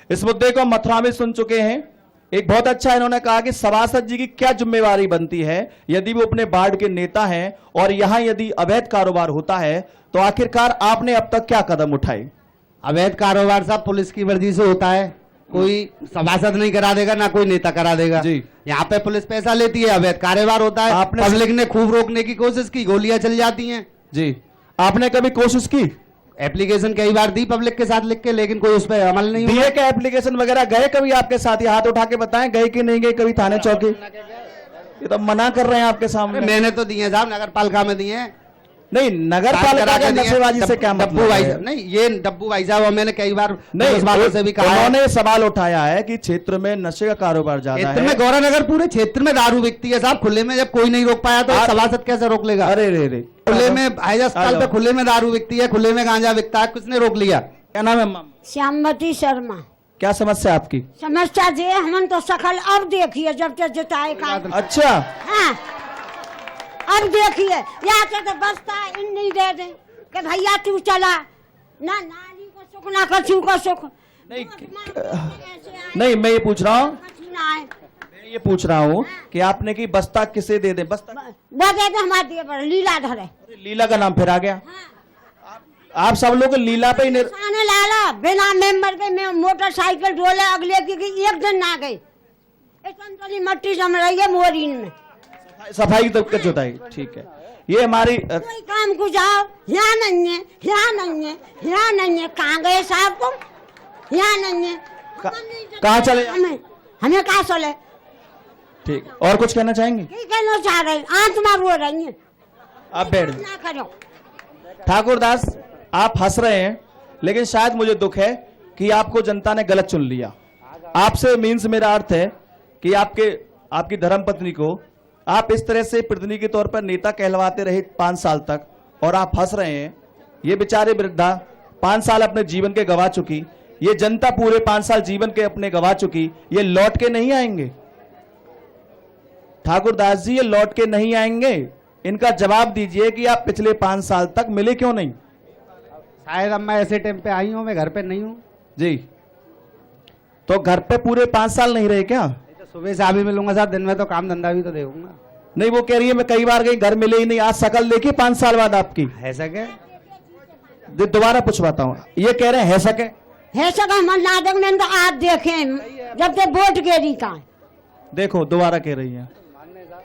Speaker 2: इस मुद्दे को हम मथुरा में सुन चुके हैं। एक बहुत अच्छा इन्होंने कहा कि सभासद जी की क्या जिम्मेवारी बनती है यदि वो अपने वार्ड के नेता हैं और यहां यदि अवैध कारोबार होता है तो आखिरकार आपने अब तक क्या कदम उठाए?
Speaker 3: अवैध कारोबार साहब पुलिस की वर्दी से होता है, कोई सभासद नहीं करा देगा, ना कोई नेता करा देगा जी। यहाँ पे पुलिस पैसा लेती है, अवैध कारोबार होता है। पब्लिक ने खूब रोकने की कोशिश की, गोलियां चल जाती हैं
Speaker 2: जी। आपने कभी कोशिश की?
Speaker 3: एप्लीकेशन कई बार दी पब्लिक के साथ लिख के, लेकिन कोई उस पर अमल नहीं
Speaker 2: दिए क्या एप्लीकेशन वगैरह? गए कभी आपके साथ? ही हाथ उठा के बताएं, गए कि नहीं गए कभी थाने चौकी? ये तो मना कर रहे हैं आपके सामने।
Speaker 3: मैंने तो दिए साहब, नगर पालिका में दिए हैं।
Speaker 2: नहीं, नगर पालिका के नशेबाजी से क्या मतलब है?
Speaker 3: नहीं, ये डब्बू भाई साहब, मैंने कई बार नहीं से भी कहा,
Speaker 2: उन्होंने सवाल उठाया है कि क्षेत्र में नशे का कारोबार ज्यादा है।
Speaker 3: में गौरानगर पूरे क्षेत्र में दारू बिकती है साहब, खुले में। जब कोई नहीं रोक पाया तो सभासद कैसे रोक लेगा?
Speaker 2: अरे रे रे,
Speaker 3: खुले में अस्पताल पे खुले में दारू बिकती है, खुले में गांजा बिकता है, किसने रोक लिया?
Speaker 2: क्या नाम है?
Speaker 12: श्यामवती शर्मा।
Speaker 2: क्या समस्या आपकी?
Speaker 12: समस्या जे हमन तो सकल अब देखिए जब से जिताए का।
Speaker 2: अच्छा,
Speaker 12: हाँ, अब देखिए यहाँ से तो बसता इन नहीं दे दे कि भैया तू चला ना, नाली को सुख ना कछू को सुख।
Speaker 2: नहीं, मैं ये पूछ रहा हूँ, ये पूछ रहा हूँ कि आपने की बस्ता किसे दे दे? बस्ता
Speaker 12: वो दे दे हमारे दिए पर लीलाधर है।
Speaker 2: लीला का नाम फिर आ गया। आप सब लोग लीला पे ही
Speaker 12: आने लाला बिना मेंबर के मैं मोटरसाइकिल डोले अगले की एक दिन ना गई। मट्टी जम रही है मोरीन में,
Speaker 2: सफाई तो कर जोताई। ठीक है, ये हमारी
Speaker 12: कोई काम को जाओ, यहाँ नहीं है, यहाँ नहीं है, यहाँ नहीं है। कहाँ गए साहब तुम? यहाँ नहीं है,
Speaker 2: कहाँ चले?
Speaker 12: हमें कहाँ चले?
Speaker 2: ठीक, और कुछ कहना चाहेंगे?
Speaker 12: कहना चाह रहे आत्मा रो रही है।
Speaker 2: आप बैठ
Speaker 12: ना करो।
Speaker 2: ठाकुर दास, आप हंस रहे हैं, लेकिन शायद मुझे दुख है कि आपको जनता ने गलत चुन लिया। आपसे मीन्स मेरा अर्थ है कि आपकी धर्मपत्नी को आप इस तरह से प्रतिनिधि के तौर पर नेता कहलवाते रहे 5 साल तक, और आप हंस रहे हैं। ये बेचारे वृद्धा 5 साल अपने जीवन के गवा चुकी, ये जनता पूरे 5 साल जीवन के अपने गवा चुकी, ये लौट के नहीं आएंगे। ठाकुर दास जी, ये लौट के नहीं आएंगे। इनका जवाब दीजिए कि आप पिछले 5 साल तक मिले क्यों नहीं?
Speaker 3: शायद अब मैं ऐसे टाइम पे आई हूँ, मैं घर पे नहीं हूँ
Speaker 2: जी। तो घर पे पूरे 5 साल नहीं रहे क्या?
Speaker 3: तो सुबह से अभी मिलूंगा साहब, दिन में तो काम धंधा भी तो देखूंगा।
Speaker 2: नहीं, वो कह रही है मैं कई बार गई, घर मिले ही नहीं। आज शकल देखी 5 साल बाद आपकी।
Speaker 3: ऐसा क्या?
Speaker 2: दोबारा पूछवाता हूँ, ये कह रहे हैं है सके?
Speaker 12: है सके मन नाटक में तो आप देखे जब से वोट गिरी का।
Speaker 2: देखो, दोबारा कह रही है।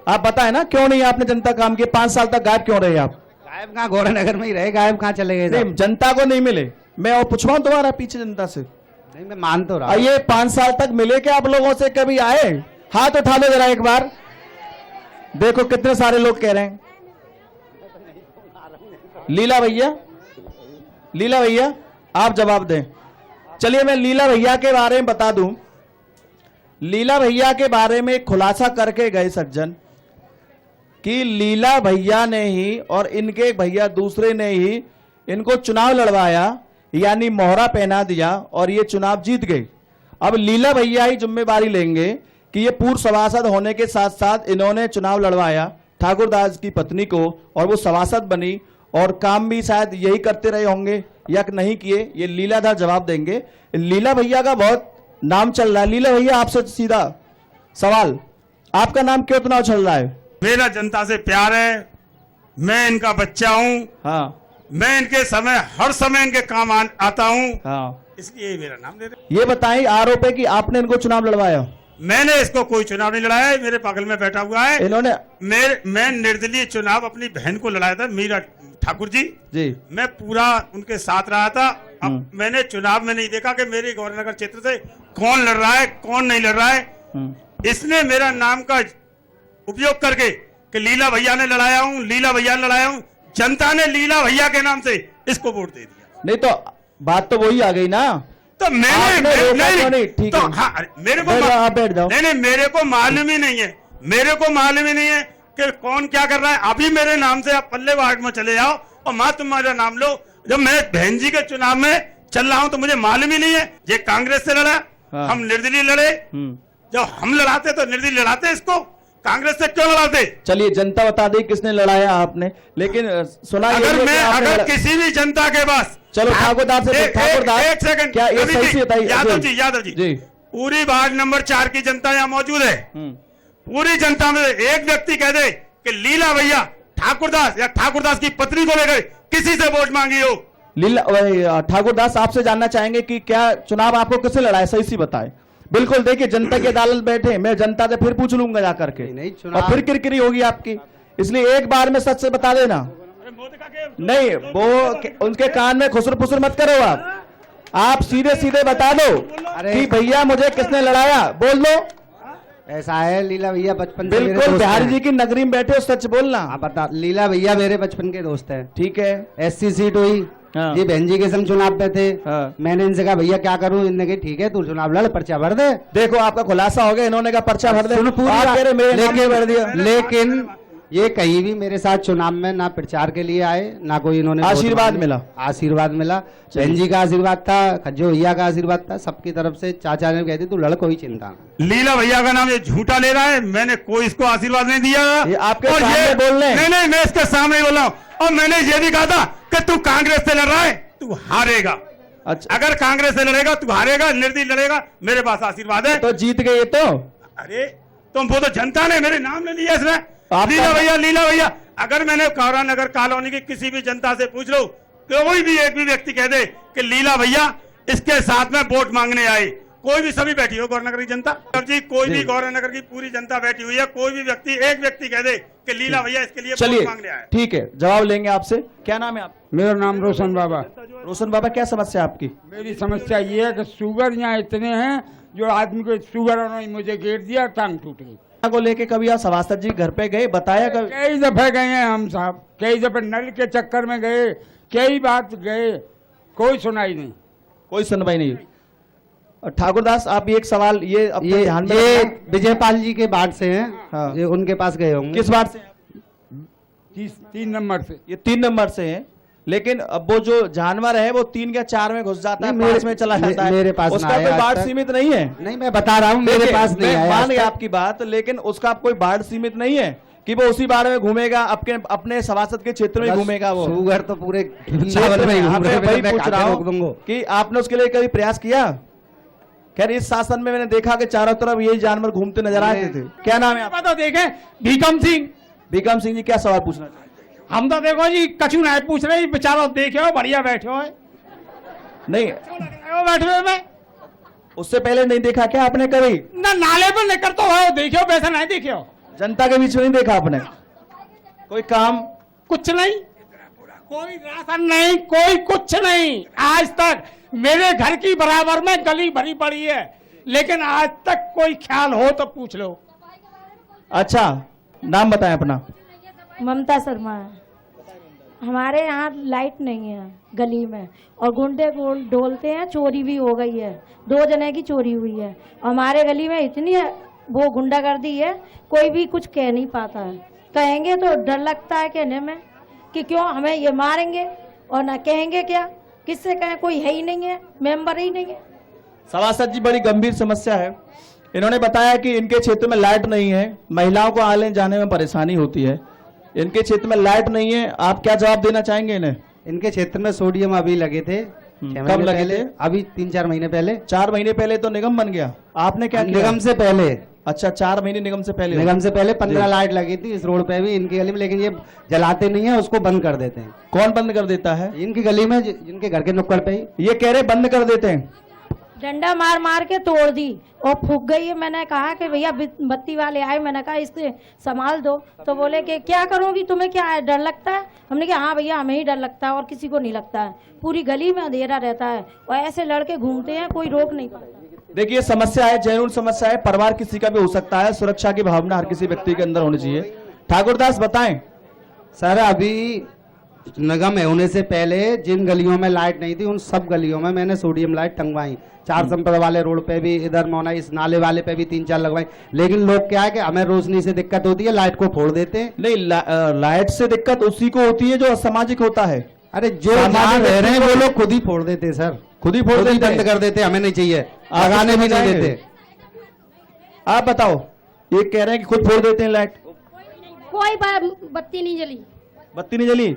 Speaker 2: आप बताए ना क्यों नहीं आपने जनता काम किए? 5 साल तक गायब क्यों रहे आप?
Speaker 3: गायब कहाँ, गौरानगर में ही रहे, गायब कहाँ चले गए?
Speaker 2: नहीं, जनता को नहीं मिले। मैं और पूछवाऊं दोबारा पीछे जनता से?
Speaker 3: नहीं, मैं मान तो रहा।
Speaker 2: ये 5 साल तक मिले क्या आप लोगों से? कभी आए? हाथ उठा लो जरा एक बार, देखो कितने सारे लोग कह रहे हैं। लीला भैया आप जवाब दें। चलिए, मैं लीला भैया के बारे में बता दूं। लीला भैया के बारे में खुलासा करके गए सज्जन कि लीला भैया ने ही और इनके भैया दूसरे ने ही इनको चुनाव लड़वाया, यानी मोहरा पहना दिया और ये चुनाव जीत गए। अब लीला भैया ही जिम्मेवारी लेंगे कि ये पूर्व सभासद होने के साथ साथ इन्होंने चुनाव लड़वाया ठाकुर दास की पत्नी को, और वो सभासद बनी, और काम भी शायद यही करते रहे होंगे या नहीं किए, ये लीलाधर जवाब देंगे। लीला भैया का बहुत नाम चल रहा है। लीला भैया, आपसे सीधा सवाल, आपका नाम क्यों इतना चल रहा है?
Speaker 4: मेरा जनता से प्यार है, मैं इनका बच्चा हूँ।
Speaker 2: हाँ,
Speaker 4: मैं इनके हर समय इनके काम आता हूँ।
Speaker 2: हाँ,
Speaker 4: इसलिए मेरा नाम ले रहे।
Speaker 2: ये बताएं, आरोप है कि आपने इनको चुनाव लड़वाया?
Speaker 4: मैंने इसको कोई चुनाव नहीं लड़ाया है, मेरे बगल में बैठा हुआ है।
Speaker 2: इन्होंने
Speaker 4: मैं निर्दलीय चुनाव अपनी बहन को लड़ाया था, मीरा ठाकुर जी। मैं पूरा उनके साथ रहा था। अब मैंने चुनाव में नहीं देखा कि मेरे गौरनगर क्षेत्र से कौन लड़ रहा है कौन नहीं लड़ रहा है। इसने मेरा नाम का उपयोग करके कि लीला भैया ने लड़ाया हूँ, लीला भैया ने लड़ाया हूँ, जनता ने लीला भैया के नाम से इसको वोट दे दिया।
Speaker 2: नहीं तो बात तो वही आ गई ना,
Speaker 4: तो मैंने
Speaker 2: नहीं ठीक है,
Speaker 4: हाँ, मेरे को
Speaker 2: आप बैठ जाओ।
Speaker 4: नहीं मेरे को मालूम ही नहीं है, मेरे को मालूम ही नहीं है कि कौन क्या कर रहा है। अभी मेरे नाम से आप पल्ले वार्ड में चले जाओ और माँ तुम्हारा नाम लो। जब मैं बहन जी के चुनाव में चल रहा हूं तो मुझे मालूम ही नहीं है। ये कांग्रेस से लड़ा, हम निर्दलीय लड़े। जब हम लड़ाते तो निर्दलीय लड़ाते, इसको कांग्रेस से क्यों लड़ाते?
Speaker 2: चलिए जनता बता दी किसने लड़ाया आपने, लेकिन सुना
Speaker 4: अगर किसी भी जनता के पास,
Speaker 2: चलो ठाकुरदास से ठाकुरदास,
Speaker 4: एक सेकंड,
Speaker 2: क्या ये सही से बताइए।
Speaker 4: यादव जी पूरी वार्ड नंबर 4 की जनता यहाँ मौजूद है। पूरी जनता में एक व्यक्ति कह दे कि लीला भैया ठाकुरदास या ठाकुरदास की पत्नी को लेकर किसी से वोट मांगी हो।
Speaker 2: लीला ठाकुरदास आपसे जानना चाहेंगे कि क्या चुनाव आपको किसने लड़ाया, सही से बताए। बिल्कुल, देखिए जनता की अदालत बैठे, मैं जनता से फिर पूछ लूंगा जाकर के, और फिर किरकिरी होगी आपकी, इसलिए एक बार में सच से बता देना। नहीं वो उनके कान में खुसर फुसर मत करो, आप सीधे सीधे बता दो कि भैया मुझे किसने लड़ाया, बोल दो।
Speaker 3: ऐसा है, लीला भैया बचपन से
Speaker 2: बिल्कुल बिहारी जी की नगरी में बैठे हो, सच बोलना।
Speaker 3: बता, लीला भैया मेरे बचपन के दोस्त है।
Speaker 2: ठीक है,
Speaker 3: SC सीट हुई, ये बहन जी के संग चुनाव पे थे। मैंने इनसे कहा भैया क्या करूं, इन्होंने कहा ठीक है तू चुनाव लड़, पर्चा भर दे।
Speaker 2: देखो आपका खुलासा हो गया, इन्होंने कहा पर्चा भर दे,
Speaker 3: लेकिन ये कहीं भी मेरे साथ चुनाव में ना प्रचार के लिए आए, ना कोई इन्होंने
Speaker 2: आशीर्वाद मिला।
Speaker 3: आशीर्वाद मिला, बहन जी का आशीर्वाद था, खज्जो भैया का आशीर्वाद था, सबकी तरफ से। चाचा ने कहते तू लड़, कोई चिंता नहीं।
Speaker 4: लीला भैया का नाम ये झूठा ले रहा है, मैंने कोई इसको आशीर्वाद नहीं दिया।
Speaker 2: आपके सामने बोल रहे हैं।
Speaker 4: नहीं, मैं इसके सामने बोल रहा हूँ। और मैंने ये भी कहा था कि तू कांग्रेस से लड़ रहा है, तू हारेगा।
Speaker 2: अच्छा,
Speaker 4: अगर कांग्रेस से लड़ेगा तू हारेगा, निर्दलीय लड़ेगा, मेरे पास आशीर्वाद है।
Speaker 2: तो जीत गए तो।
Speaker 4: अरे तुम वो तो जनता ने मेरे नाम ले लिया इसमें, लीला भैया। अगर मैंने कौरा नगर कॉलोनी की किसी भी जनता से पूछ लो, कोई भी एक भी व्यक्ति कह दे कि लीला भैया इसके साथ में वोट मांगने आए, कोई भी, सभी बैठी हो गौरनगर की जनता जी, कोई भी गौरनगर की पूरी जनता बैठी हुई है, कोई भी व्यक्ति एक व्यक्ति कह दे कि लीला भैया इसके लिए वोट मांगने आए।
Speaker 2: ठीक है, जवाब लेंगे आपसे। क्या नाम है आप?
Speaker 13: मेरा नाम रोशन बाबा।
Speaker 2: रोशन बाबा, क्या समस्या आपकी?
Speaker 13: मेरी समस्या ये है कि शुगर यहाँ इतने हैं, जो आदमी को शुगर उन्होंने मुझे घेर दिया, टांग टूट गई।
Speaker 2: को लेके कभी आप सभासद जी घर पे गए, बताया कभी?
Speaker 13: कई दफे गए हैं हम साहब, कई दफे नल के चक्कर में गए, कई बात गए, कोई सुनाई नहीं,
Speaker 2: कोई सुनवाई नहीं। ठाकुरदास आप एक सवाल ये ध्यान में,
Speaker 3: ये विजयपाल जी के वार्ड से हैं। हाँ। ये उनके पास गए होंगे।
Speaker 2: किस वार्ड से?
Speaker 13: 3 नंबर से।
Speaker 2: ये 3 नंबर से हैं, लेकिन अब वो जो जानवर है वो 3 या 4 में घुस जाता है, 5 में चला जाता है।
Speaker 3: मेरे पास
Speaker 2: उसका कोई वार्ड सीमित नहीं है।
Speaker 3: नहीं, मैं बता रहा हूँ, मेरे पास नहीं है।
Speaker 2: मान गया आपकी बात, लेकिन उसका कोई वार्ड सीमित नहीं है कि वो उसी बारे में घूमेगा, अपने सभासद के क्षेत्र में घूमेगा। वो
Speaker 3: शुगर तो पूरे
Speaker 2: वही पूछ रहा हूँ कि आपने उसके लिए कभी प्रयास किया? खैर इस शासन में मैंने देखा कि चारों तरफ यही जानवर घूमते नजर आते थे। क्या नाम है आपका?
Speaker 13: तो देखें, भीकम सिंह।
Speaker 2: भीकम सिंह जी, क्या सवाल पूछना चाहिए?
Speaker 13: हम तो देखो जी कछु नहीं पूछ रहे, बेचारो देखे हो बढ़िया बैठे हो।
Speaker 2: नहीं
Speaker 13: बैठे हुए में
Speaker 2: उससे पहले नहीं देखा क्या आपने कभी?
Speaker 13: ना नाले पर लेकर तो हो, देखे हो, वैसा नहीं देखे हो।
Speaker 2: जनता के बीच में नहीं देखा आपने? कोई काम?
Speaker 13: कुछ नहीं, कोई राशन नहीं, कोई कुछ नहीं। आज तक मेरे घर की बराबर में गली भरी पड़ी है, लेकिन आज तक कोई ख्याल हो तो पूछ लो।
Speaker 2: अच्छा, नाम बताएं अपना।
Speaker 14: ममता शर्मा है। हमारे यहाँ लाइट नहीं है गली में, और गुंडे डोलते हैं, चोरी भी हो गई है, 2 जने की चोरी हुई है। हमारे गली में इतनी है वो गुंडागर्दी है, कोई भी कुछ कह नहीं पाता है। कहेंगे तो डर लगता है कहने में कि क्यों हमें ये मारेंगे, और ना कहेंगे क्या, किससे कहें, कोई है ही नहीं है, मेंबर ही नहीं है।
Speaker 2: सभासद जी, बड़ी गंभीर समस्या है। इन्होंने बताया कि इनके क्षेत्र में लाइट नहीं है, महिलाओं को आने जाने में परेशानी होती है। इनके क्षेत्र में लाइट नहीं है, आप क्या जवाब देना चाहेंगे इन्हें?
Speaker 3: इनके क्षेत्र में सोडियम अभी लगे थे।
Speaker 2: कब लगे थे?
Speaker 3: अभी 3-4 महीने पहले।
Speaker 2: 4 महीने पहले तो निगम बन गया, आपने क्या किया?
Speaker 3: निगम से पहले।
Speaker 2: अच्छा, 4 महीने निगम से पहले?
Speaker 3: निगम से पहले 15 लाइट लगी थी इस रोड पे भी, इनकी गली में, लेकिन ये जलाते नहीं है, उसको बंद कर देते हैं।
Speaker 2: कौन बंद कर देता है?
Speaker 3: इनकी गली में, इनके घर के नुक्कड़ पे ही।
Speaker 2: ये कह रहे बंद कर देते हैं।
Speaker 14: डंडा मार मार के तोड़ दी और फूक गई है। मैंने कहा कि भैया बत्ती वाले आए, मैंने कहा इससे संभाल दो, तो बोले कि क्या करोगी, तुम्हें क्या है, डर लगता है? हमने कहा हाँ भैया हमें ही डर लगता है और किसी को नहीं लगता है, पूरी गली में अंधेरा रहता है और ऐसे लड़के घूमते हैं, कोई रोक नहीं पाता।
Speaker 2: देखिए समस्या है, जैन समस्या है, परिवार किसी का भी हो सकता है, सुरक्षा की भावना हर किसी व्यक्ति के अंदर होनी चाहिए। ठाकुरदास बताएं।
Speaker 3: सर अभी निगम होने से पहले जिन गलियों में लाइट नहीं थी उन सब गलियों में मैंने सोडियम लाइट टंगवाई, 4 संपद वाले रोड पे भी, इधर मोना इस नाले वाले पे भी 3-4 लगवाई। लेकिन लोग क्या है कि हमें रोशनी से दिक्कत होती है, लाइट को फोड़ देते हैं।
Speaker 2: नहीं, लाइट से दिक्कत उसी को होती है जो असामाजिक होता है।
Speaker 3: अरे जो जहाँ रह रहे हैं वो लोग खुद ही फोड़ देते हैं सर,
Speaker 2: खुद ही फोड़ देते,
Speaker 3: बंद कर देते, हमें नहीं चाहिए, लगाने भी नहीं देते।
Speaker 2: आप बताओ, ये कह रहे हैं कि खुद फोड़ देते हैं लाइट।
Speaker 6: कोई बत्ती नहीं जली,
Speaker 2: बत्ती नहीं जली,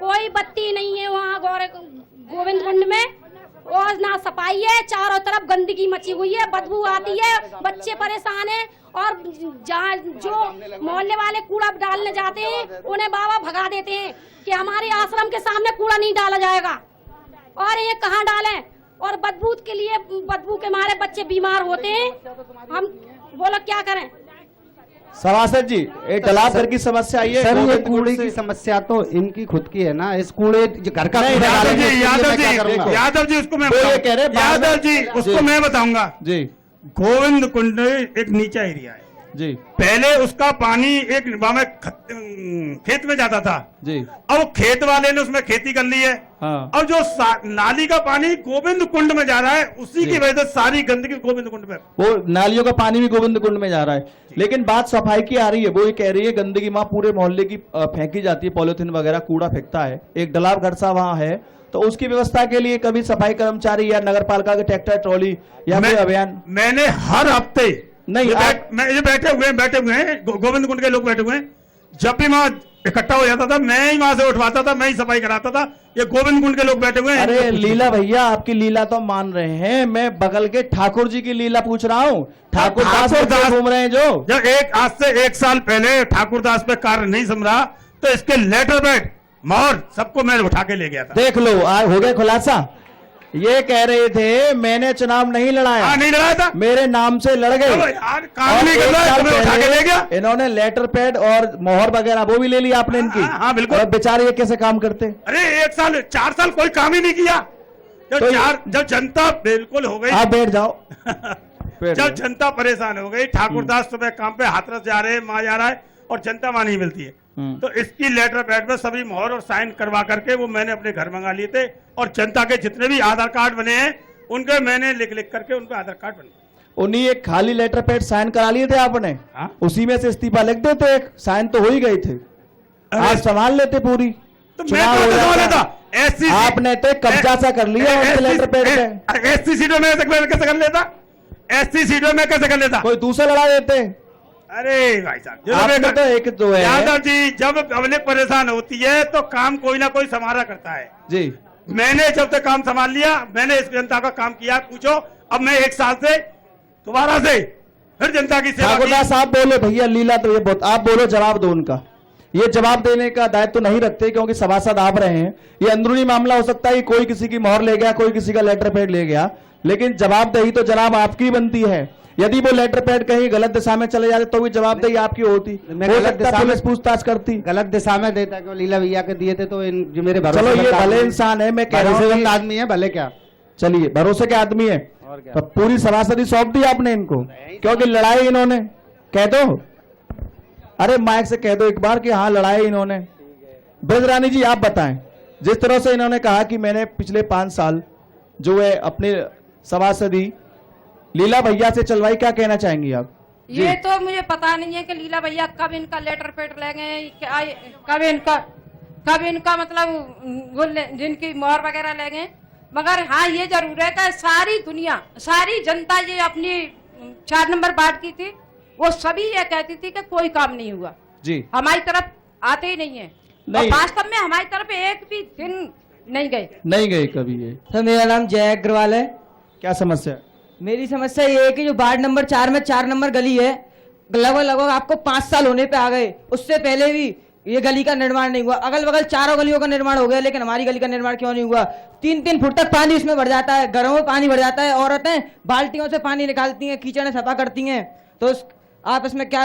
Speaker 6: कोई बत्ती नहीं है वहाँ गोविंद कुंड में, और ना सफाई है, चारों तरफ गंदगी मची हुई है, बदबू आती है, बच्चे परेशान हैं, और जहाँ जो मोहल्ले वाले कूड़ा डालने जाते हैं उन्हें बाबा भगा देते हैं कि हमारे आश्रम के सामने कूड़ा नहीं डाला जाएगा, और ये कहाँ डालें, और बदबू के लिए, बदबू के मारे बच्चे बीमार होते हैं, हम बोलो क्या करें।
Speaker 2: सभासद जी, एक तालाब घर की समस्या आई है
Speaker 3: सर, ये कूड़े की समस्या तो इनकी खुद की है ना, इस कूड़े घर का
Speaker 4: यादव जी उसको मैं यादव जी उसको मैं बताऊंगा
Speaker 2: जी।
Speaker 4: गोविंद कुंड एक नीचा एरिया है
Speaker 2: जी,
Speaker 4: पहले उसका पानी एक खेत में जाता था
Speaker 2: जी,
Speaker 4: अब खेत वाले ने उसमें खेती कर ली है।
Speaker 2: हाँ।
Speaker 4: अब जो नाली का पानी गोविंद कुंड में जा रहा है, उसी की वजह से सारी गंदगी गोविंद कुंड में,
Speaker 2: वो नालियों का पानी भी गोविंद कुंड में जा रहा है। लेकिन बात सफाई की आ रही है, वो ये कह रही है गंदगी वहां पूरे मोहल्ले की फेंकी जाती है, पॉलिथीन वगैरह कूड़ा फेंकता है, एक डलाव घर सा वहां है, तो उसकी व्यवस्था के लिए कभी सफाई कर्मचारी या नगर पालिका के ट्रैक्टर ट्रॉली या कोई अभियान?
Speaker 4: मैंने हर हफ्ते
Speaker 2: नहीं,
Speaker 4: ये बैठे हुए हैं गोविंद कुंड के लोग बैठे हुए हैं, जब भी वहां इकट्ठा हो जाता था मैं ही वहां से उठवाता था, मैं ही सफाई कराता था। ये गोविंद कुंड के लोग बैठे हुए हैं।
Speaker 2: अरे लीला भैया, आपकी लीला तो मान रहे हैं, मैं बगल के ठाकुर जी की लीला पूछ रहा हूँ। ठाकुर दास घूम रहे हैं जो
Speaker 4: जब आज से 1 साल पहले ठाकुर दास पे कार्य नहीं समझा तो इसके लेटर पैड मोहर सबको मैं उठा के ले गया था।
Speaker 2: देख लो, आज हो गया खुलासा। ये कह रहे थे मैंने चुनाव नहीं लड़ाया,
Speaker 4: नहीं लड़ाया था,
Speaker 2: मेरे नाम से लड़ गए, इन्होंने लेटर पैड और मोहर वगैरह वो भी ले लिया आपने इनकी।
Speaker 4: हाँ बिल्कुल।
Speaker 2: बेचारे ये कैसे काम करते?
Speaker 4: अरे 1 साल 4 साल कोई काम ही नहीं किया। जब जनता बिल्कुल हो गई,
Speaker 2: आप बैठ जाओ।
Speaker 4: जब जनता परेशान हो गई, ठाकुर दास सुबह काम पे हाथरस जा रहे हैं, माँ जा रहा है और जनता वहां नहीं मिलती है, तो इसकी लेटर पैड पे सभी मोहर और साइन करवा करके वो मैंने अपने घर मंगा लिए थे, और जनता के जितने भी आधार कार्ड बने हैं उनके मैंने लिख लिख करके उनके आधार कार्ड बने।
Speaker 2: उन्हीं एक खाली लेटर पैड साइन करा लिए थे आपने, उसी में से इस्तीफा लिख देते, एक साइन तो हो ही गए थे, आप संभाल लेते पूरी।
Speaker 4: तो
Speaker 2: आपने तो कब्जा सा कर लिया लेटर पैड पे।
Speaker 4: एससी सीटों में कैसे कर लेता? एससी सीटों में कैसे कर लेता?
Speaker 2: कोई दूसरा लड़ा देते।
Speaker 4: अरे भाई साहब,
Speaker 2: तो एक तो है
Speaker 4: यादव जी, जब पब्लिक परेशान होती है तो काम कोई ना कोई संभाला करता है
Speaker 2: जी।
Speaker 4: मैंने जब तक काम संभाल लिया, मैंने इस जनता का काम किया, पूछो अब मैं 1 साल से दोबारा से फिर जनता की सेवा की।
Speaker 2: आप बोले भैया लीला तो ये बहुत, आप बोलो जवाब दो उनका। ये जवाब देने का दायित्व तो नहीं रखते क्योंकि सभासद आप रहे हैं, ये अंदरूनी मामला हो सकता है, कोई किसी की मोहर ले गया, कोई किसी का लेटर पैड ले गया, लेकिन जवाबदेही तो जनाब आपकी बनती है। यदि वो लेटर पैड कहीं गलत दिशा में चले जाते तो भी जवाबदेही आपकी होती। पुलिस पूछताछ करती।
Speaker 3: गलत दिशा में देता क्यों? लीला भैया के दिए थे तो जो मेरे भरोसे,
Speaker 2: चलो ये भले इंसान है, मैं कह रहा हूँ
Speaker 3: आदमी है, भले क्या,
Speaker 2: चलिए भरोसे के आदमी है, तो पूरी सभासदी सौंप दी आपने इनको, क्योंकि लड़ाई इन्होंने, कह दो, अरे माइक से कह दो एक बार कि हाँ लड़ाई इन्होंने। ब्रजरानी जी आप बताएं, जिस तरह से इन्होंने कहा कि मैंने पिछले 5 साल जो है अपने सभासदी लीला भैया से चलवाई, क्या कहना चाहेंगी आप?
Speaker 5: ये तो मुझे पता नहीं है कि लीला भैया कब इनका लेटर पैड लेंगे, कब इनका मतलब जिनकी मोहर वगैरह लेंगे, मगर हाँ ये जरूर है कि सारी दुनिया, सारी जनता ये अपनी 4 नंबर वार्ड की थी, वो सभी ये कहती थी कि कोई काम नहीं हुआ
Speaker 2: जी,
Speaker 5: हमारी तरफ आते ही नहीं है, और वास्तव में हमारी तरफ एक भी दिन नहीं गए
Speaker 2: कभी। ये
Speaker 15: सर मेरा नाम जय अग्रवाल है।
Speaker 2: क्या समस्या?
Speaker 15: मेरी समस्या ये है कि जो वार्ड नंबर 4 में 4 नंबर गली है, लगभग आपको 5 साल होने पे आ गए, उससे पहले भी ये गली का निर्माण नहीं हुआ। अगल बगल चारों गलियों का निर्माण हो गया, लेकिन हमारी गली का निर्माण क्यों नहीं हुआ? 3-3 फुट तक पानी इसमें भर जाता है, घरों में पानी भर जाता है, औरतें बाल्टियों से पानी निकालती हैं, कीचड़ सफा करती हैं। तो आप इसमें क्या,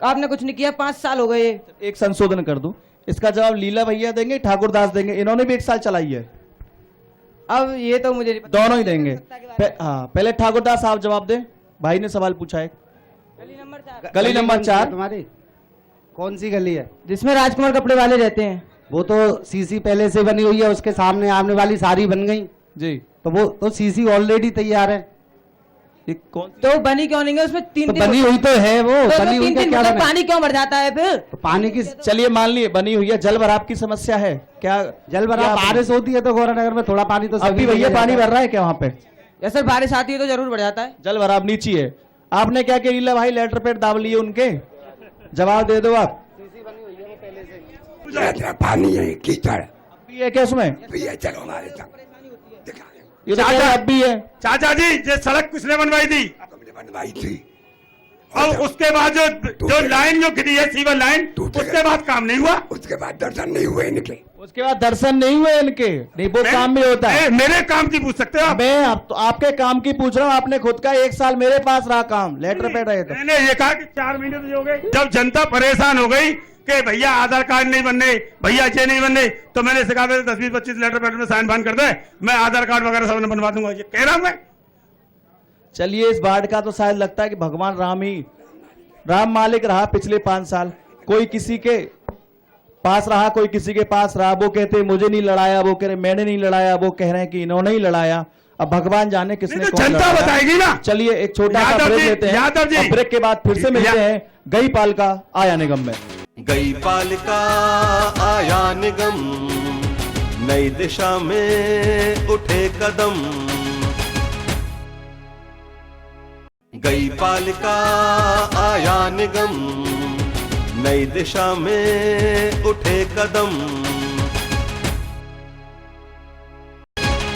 Speaker 15: आपने कुछ नहीं किया, 5 साल हो गए।
Speaker 2: एक संशोधन कर दूं, इसका जवाब लीला भैया देंगे, ठाकुरदास देंगे, इन्होंने भी 1 साल चलाई है।
Speaker 15: अब ये तो मुझे
Speaker 2: दोनों ही देंगे। हाँ, पहले ठाकुरदास आप जवाब दें, भाई ने सवाल पूछा है। गली नंबर 4
Speaker 3: तुम्हारी कौन सी गली है?
Speaker 15: जिसमें राजकुमार कपड़े वाले रहते हैं।
Speaker 3: वो तो सीसी पहले से बनी हुई है, उसके सामने आने वाली सारी बन गई
Speaker 2: जी,
Speaker 3: तो वो तो सीसी ऑलरेडी तैयार है।
Speaker 2: कौन
Speaker 15: तो बनी क्यों नहीं है? उसमें 3
Speaker 3: तो बनी हुई तो है वो,
Speaker 15: तो
Speaker 3: बनी हुई का
Speaker 15: 3-3
Speaker 3: क्या
Speaker 15: फुट
Speaker 3: बना?
Speaker 15: पानी क्यों भर जाता है फिर?
Speaker 3: तो पानी की,
Speaker 2: चलिए मान लिए बनी हुई है, जल भराव की समस्या है क्या?
Speaker 3: जल भराव बारिश होती है तो गौरानगर में थोड़ा पानी तो
Speaker 2: अभी भैया पानी भर रहा है क्या वहाँ पे?
Speaker 15: या सर बारिश आती है तो जरूर बढ़ जाता है।
Speaker 2: जल भराव नीची है। आपने क्या किया लीला भाई, लेटर पेड दाब लिए उनके, जवाब दे दो आप।
Speaker 16: पानी है, कीचड़
Speaker 2: अभी है क्या उसमें?
Speaker 16: चलो हमारे साथ
Speaker 2: ये तो क्या अब भी है।
Speaker 4: चाचा जी, ये सड़क किसने बनवाई थी?
Speaker 16: बनवाई थी,
Speaker 4: और उसके बाद जो लाइन जो गिरी है, सीवर लाइन, उसके बाद काम नहीं हुआ।
Speaker 16: उसके बाद दर्शन नहीं हुए इनके,
Speaker 2: उसके बाद दर्शन नहीं हुए इनके, नहीं वो काम भी होता है।
Speaker 4: मेरे काम की पूछ सकते हो आप?
Speaker 2: मैं तो आपके काम की पूछ रहा हूँ। आपने खुद का 1 साल मेरे पास रहा काम, लेटर पेड रहे थे।
Speaker 4: मैंने ये कहा कि 4 महीने तो हो गए। जब जनता परेशान हो गई कि भैया आधार कार्ड नहीं बनने, भैया ये नहीं बनने, तो मैंने सिखा 10-20-25 लेटर पेड में साइन बान कर दे, मैं आधार कार्ड वगैरह सब बनवा दूंगा, ये कह रहा हूं मैं।
Speaker 2: चलिए, इस बाढ़ का तो शायद लगता है कि भगवान राम मालिक रहा पिछले 5 साल। कोई किसी के पास रहा, कोई किसी के पास रहा। वो कहते मुझे नहीं लड़ाया, वो कह रहे मैंने नहीं लड़ाया, वो कह रहे हैं कि इन्होंने ही लड़ाया। अब भगवान जाने किसने
Speaker 4: तो जनता बताएगी ना।
Speaker 2: चलिए एक छोटा सा ब्रेक लेते हैं, और ब्रेक के बाद फिर से मिलते हैं गई पाल का आया निगम में।
Speaker 1: गई पाल का आया निगम, नई दिशा में उठे कदम। गई पाल का आया निगम, नई दिशा में उठे कदम।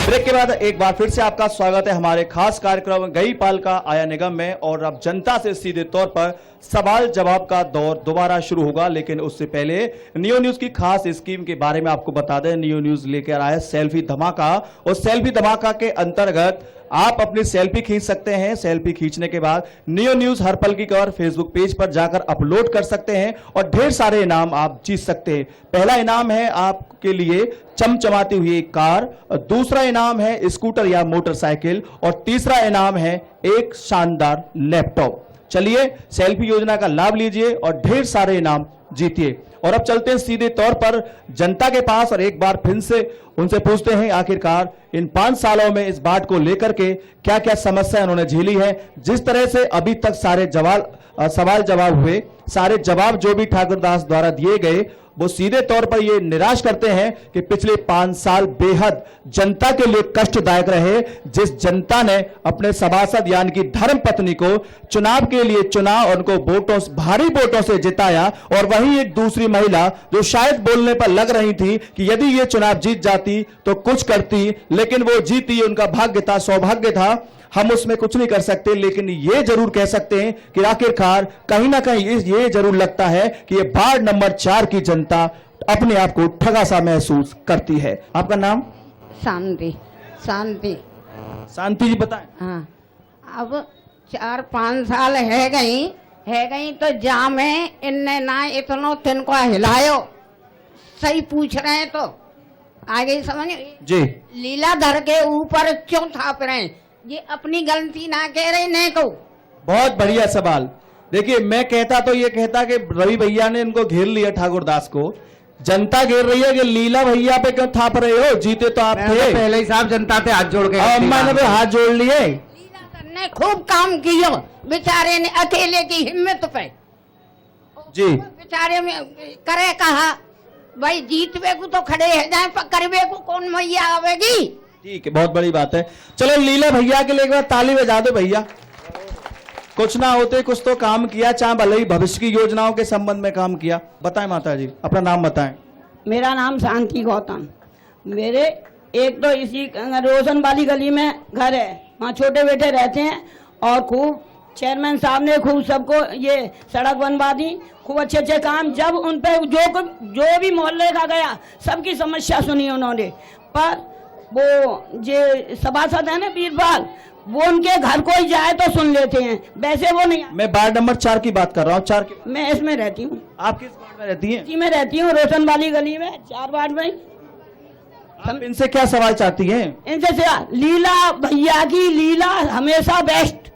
Speaker 2: ब्रेक के बाद एक बार फिर से आपका स्वागत है हमारे खास कार्यक्रम गई पाल का आया निगम में। और अब जनता से सीधे तौर पर सवाल जवाब का दौर दोबारा शुरू होगा, लेकिन उससे पहले नियो न्यूज की खास स्कीम के बारे में आपको बता दें। नियो न्यूज लेकर आया सेल्फी धमाका, और सेल्फी धमाका के अंतर्गत आप अपनी सेल्फी खींच सकते हैं। सेल्फी खींचने के बाद नियो न्यूज हर पल की खबर फेसबुक पेज पर जाकर अपलोड कर सकते हैं, और ढेर सारे इनाम आप जीत सकते हैं। पहला इनाम है आपके लिए चमचमाती हुई एक कार, दूसरा इनाम है स्कूटर या मोटरसाइकिल, और तीसरा इनाम है एक शानदार लैपटॉप। चलिए सेल्फी योजना का लाभ लीजिए और ढेर सारे इनाम जीतिए। और अब चलते हैं सीधे तौर पर जनता के पास, और एक बार फिर से उनसे पूछते हैं आखिरकार इन 5 सालों में इस बाढ़ को लेकर के क्या क्या समस्या उन्होंने झेली है। जिस तरह से अभी तक सारे सवाल जवाब हुए, सारे जवाब जो भी ठाकुरदास द्वारा दिए गए, वो सीधे तौर पर ये निराश करते हैं कि पिछले 5 साल बेहद जनता के लिए कष्टदायक रहे। जिस जनता ने अपने सभासद यानी कि धर्म पत्नी को चुनाव के लिए चुना, उनको भारी वोटों से जिताया, और वहीं एक दूसरी महिला जो शायद बोलने पर लग रही थी कि यदि ये चुनाव जीत जाती तो कुछ करती, लेकिन वो जीती, उनका भाग्य था, सौभाग्य था, हम उसमें कुछ नहीं कर सकते। लेकिन ये जरूर कह सकते हैं कि आखिरकार कहीं ना कहीं ये जरूर लगता है कि ये वार्ड नंबर 4 की जनता अपने आप को ठगा सा महसूस करती है। आपका नाम?
Speaker 12: शांति। शांति
Speaker 2: शांति जी बताएं।
Speaker 12: हाँ, अब 4-5 साल है गई तो जामे इनने ना इतनो तिनको हिलायो। सही पूछ रहे हैं तो आगे समझ
Speaker 2: जी।
Speaker 12: लीलाधर के ऊपर क्यों थाप रहे हैं? ये अपनी गलती ना कह रहे ने को।
Speaker 2: बहुत बढ़िया सवाल। देखिए, मैं कहता तो ये कहता कि रवि भैया ने इनको घेर लिया, ठाकुरदास को। जनता घेर रही है कि लीला भैया पे क्यों थाप रहे हो, जीते तो आप थे।
Speaker 3: पहले ही साहब जनता से हाथ जोड़ के,
Speaker 2: मैंने भी हाथ जोड़ लिए।
Speaker 12: लीलाधर ने खूब काम किया, बेचारे ने अकेले की हिम्मत पे
Speaker 2: जी
Speaker 12: बेचारे में करे कहा भाई जीतवे को तो खड़े है जाए, पर करवे को कौन मैया आवेगी।
Speaker 2: ठीक है, बहुत बड़ी बात है। चलो लीला भैया के लिए एक बार ताली बजा दो भैया। कुछ ना होते कुछ तो काम किया, चाहे भले ही भविष्य की योजनाओं के संबंध में काम किया। बताएं माता जी, अपना नाम बताएं।
Speaker 17: मेरा नाम शांति गौतम। मेरे एक तो इसी रोशन वाली गली में घर है, वहाँ छोटे बेटे रहते हैं और खूब चेयरमैन साहब ने खूब सबको ये सड़क बनवा दी, खूब अच्छे अच्छे काम। जब उन पे जो भी मोहल्ले का गया सबकी समस्या सुनी उन्होंने। पर वो जे सभासद है ना वीरपाल, वो उनके घर कोई जाए तो सुन लेते हैं, वैसे वो नहीं।
Speaker 2: मैं वार्ड नंबर 4 की बात कर रहा हूँ। 4 की
Speaker 17: मैं इसमें रहती हूँ।
Speaker 2: आप किस वार्ड में रहती हैं?
Speaker 17: जी मैं रहती हूँ रोशन वाली गली में, 4 वार्ड में।
Speaker 2: आप इनसे क्या सवाल चाहती हैं?
Speaker 17: इनसे लीला भैया की लीला हमेशा बेस्ट,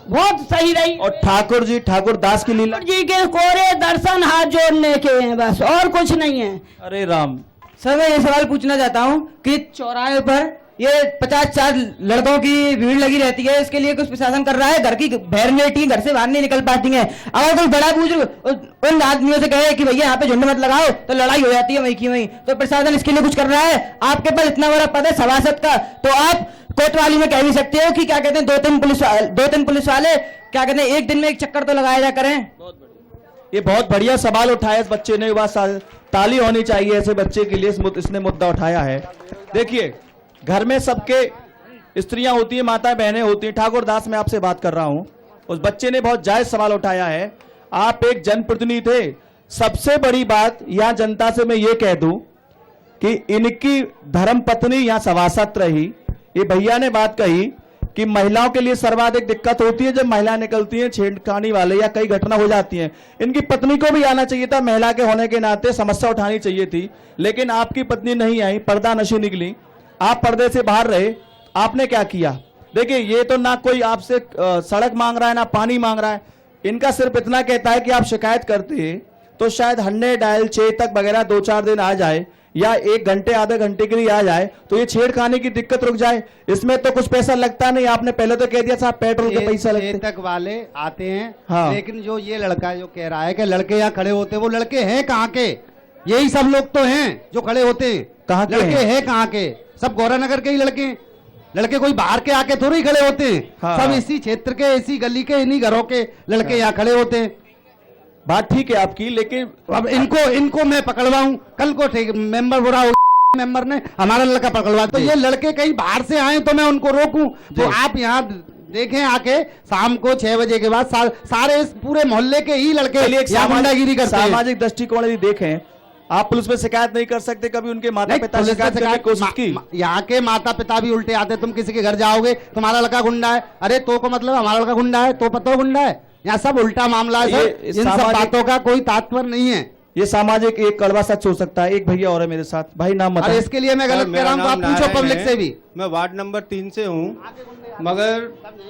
Speaker 17: बहुत सही रही।
Speaker 2: और ठाकुर जी, ठाकुर दास की लीला
Speaker 17: जी के कोरे दर्शन हाथ जोड़ने के हैं, बस और कुछ नहीं है।
Speaker 2: अरे राम।
Speaker 15: सर मैं ये सवाल पूछना चाहता हूँ कि चौराहे पर ये 50-60 लड़कों की भीड़ लगी रहती है, इसके लिए कुछ प्रशासन कर रहा है? घर की बहन बेटी घर से बाहर नहीं निकल पाती हैं। अगर कोई बड़ा बुजुर्ग उन आदमियों से कहे कि भैया यहाँ पे झुंड मत लगाओ तो लड़ाई हो जाती है वहीं की वहीं, तो प्रशासन इसके लिए कुछ कर रहा है? आपके पास इतना बड़ा पद है सभासद का, तो आप कोतवाली में कह भी सकते हो कि क्या कहते हैं 2-3 पुलिस वाले क्या कहते हैं एक दिन में एक चक्कर तो लगाया जा करें।
Speaker 2: ये बहुत बढ़िया सवाल उठाया इस बच्चे ने, ताली होनी चाहिए ऐसे बच्चे के लिए, इसने मुद्दा उठाया है। देखिए घर में सबके स्त्रियां होती हैं, माता बहनें होती हैं। ठाकुर दास मैं आपसे बात कर रहा हूं, उस बच्चे ने बहुत जायज सवाल उठाया है। आप एक जनप्रतिनिधि थे। सबसे बड़ी बात यहां जनता से मैं ये कह दूं कि इनकी धर्मपत्नी यहां सभासद रही। ये भैया ने बात कही कि महिलाओं के लिए सर्वाधिक दिक्कत होती है जब महिलाएं निकलती हैं, छेड़खानी वाले या कई घटना हो जाती हैं। इनकी पत्नी को भी आना चाहिए था, महिला के होने के नाते समस्या उठानी चाहिए थी, लेकिन आपकी पत्नी नहीं आई, पर्दा नशी निकली, आप पर्दे से बाहर रहे। आपने क्या किया? देखिए ये तो ना कोई आपसे सड़क मांग रहा है ना पानी मांग रहा है, इनका सिर्फ इतना कहता है कि आप शिकायत करते तो शायद 100 डायल 6 तक वगैरह 2-4 दिन आ जाए या 1 घंटे आधे घंटे के लिए आ जाए तो ये छेड़खानी की दिक्कत रुक जाए। इसमें तो कुछ पैसा लगता नहीं, आपने पहले तो कह दिया साहब पेट्रोल के पैसा लगते
Speaker 3: तक वाले आते हैं।
Speaker 2: हाँ।
Speaker 3: लेकिन जो ये लड़का जो कह रहा है कि लड़के यहाँ खड़े होते, वो लड़के हैं कहाँ के? यही सब लोग तो हैं जो खड़े होते हैं।
Speaker 2: कहाँ के
Speaker 3: लड़के हैं कहाँ के? सब गौरानगर के ही लड़के कोई बाहर के आके थोड़ी खड़े होते हैं।
Speaker 2: हाँ।
Speaker 3: सब इसी क्षेत्र के, इसी गली के, इन्हीं घरों के लड़के यहाँ खड़े होते हैं।
Speaker 2: बात ठीक है आपकी, लेकिन
Speaker 3: अब इनको मैं पकड़वाऊं, कल को ठीक मेंबर बुरा हो, मेंबर ने हमारा लड़का पकड़वा, तो ये लड़के कहीं बाहर से आए तो मैं उनको रोकूं? तो आप यहाँ देखें आके शाम को 6 बजे के बाद सारे इस पूरे मोहल्ले के ही लड़के गुंडागिरी करते हैं।
Speaker 2: सामाजिक दृष्टिकोण यदि देखें, आप पुलिस में शिकायत नहीं कर सकते? कभी उनके माता पिता शिकायत करने की कोशिश की?
Speaker 3: यहाँ के माता पिता भी उल्टे आते, तुम किसी के घर जाओगे तुम्हारा लड़का गुंडा है, अरे तो को मतलब हमारा लड़का गुंडा है तो पता गुंडा है। यहाँ सब उल्टा मामला है सर, इन सब बातों का कोई तात्पर्य नहीं है।
Speaker 2: ये सामाजिक एक कड़वा सच हो सकता है। एक भैया और है मेरे साथ, भाई नाम बताएं।
Speaker 3: इसके लिए मैं गलत कह रहा हूँ, आप पूछो पब्लिक से भी।
Speaker 18: मैं वार्ड नंबर 3 से हूँ, मगर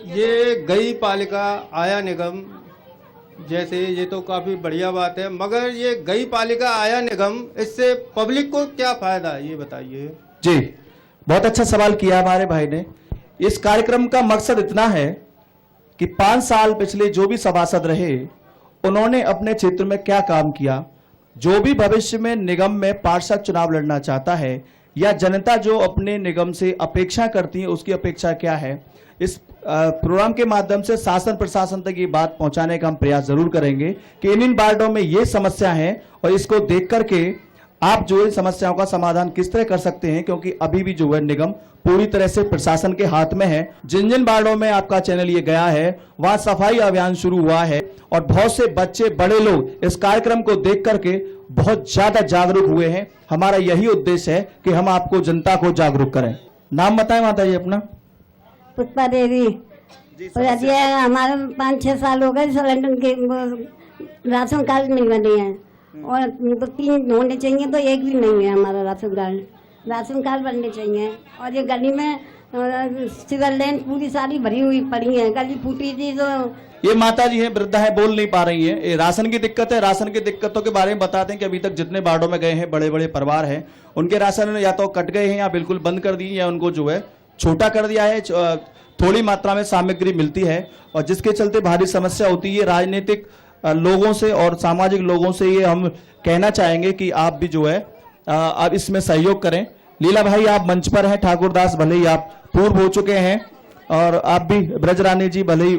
Speaker 18: ये गई पालिका आया निगम जैसे ये तो काफी बढ़िया बात है, मगर ये गई पालिका आया निगम, इससे पब्लिक को क्या फायदा है ये बताइए।
Speaker 2: जी बहुत अच्छा सवाल किया हमारे भाई ने। इस कार्यक्रम का मकसद इतना है कि 5 साल पिछले जो भी सभासद रहे उन्होंने अपने क्षेत्र में क्या काम किया, जो भी भविष्य में निगम में पार्षद चुनाव लड़ना चाहता है या जनता जो अपने निगम से अपेक्षा करती है उसकी अपेक्षा क्या है, इस प्रोग्राम के माध्यम से शासन प्रशासन तक ये बात पहुंचाने का हम प्रयास जरूर करेंगे कि इन वार्डों में ये समस्या है और इसको देख करके आप जो इन समस्याओं का समाधान किस तरह कर सकते हैं, क्योंकि अभी भी जो है निगम पूरी तरह से प्रशासन के हाथ में है। जिन वार्डों में आपका चैनल ये गया है वहां सफाई अभियान शुरू हुआ है और बहुत से बच्चे बड़े लोग इस कार्यक्रम को देख करके बहुत ज्यादा जागरूक हुए हैं। हमारा यही उद्देश्य है कि हम आपको जनता को जागरूक करें। नाम बताएं माता जी अपना।
Speaker 19: पुष्पा देवी। हमारे 5-6 साल हो गए सिलेंडर के राशन कार्ड नहीं बने हैं और तो 3 होने चाहिए तो 1 भी नहीं है हमारा राशन कार्ड बनने चाहिए। और ये गली में सिविल लाइन पूरी सारी भरी हुई पड़ी है, गली फूटी थी तो।
Speaker 2: ये माता जी हैं, वृद्धा है, बोल नहीं पा रही हैं। राशन की दिक्कत है। राशन की दिक्कतों के बारे में बताते हैं कि अभी तक जितने वार्डों में गए हैं बड़े बड़े परिवार हैं उनके राशन या तो कट गए हैं या बिल्कुल बंद कर दिए या उनको जो है छोटा कर दिया है, थोड़ी मात्रा में सामग्री मिलती है और जिसके चलते भारी समस्या होती है। राजनीतिक लोगों से और सामाजिक लोगों से ये हम कहना चाहेंगे कि आप भी जो है आप इसमें सहयोग करें। लीला भाई आप मंच पर हैं, ठाकुर दास भले ही आप पूर्व हो चुके हैं और आप भी ब्रजरानी जी भले ही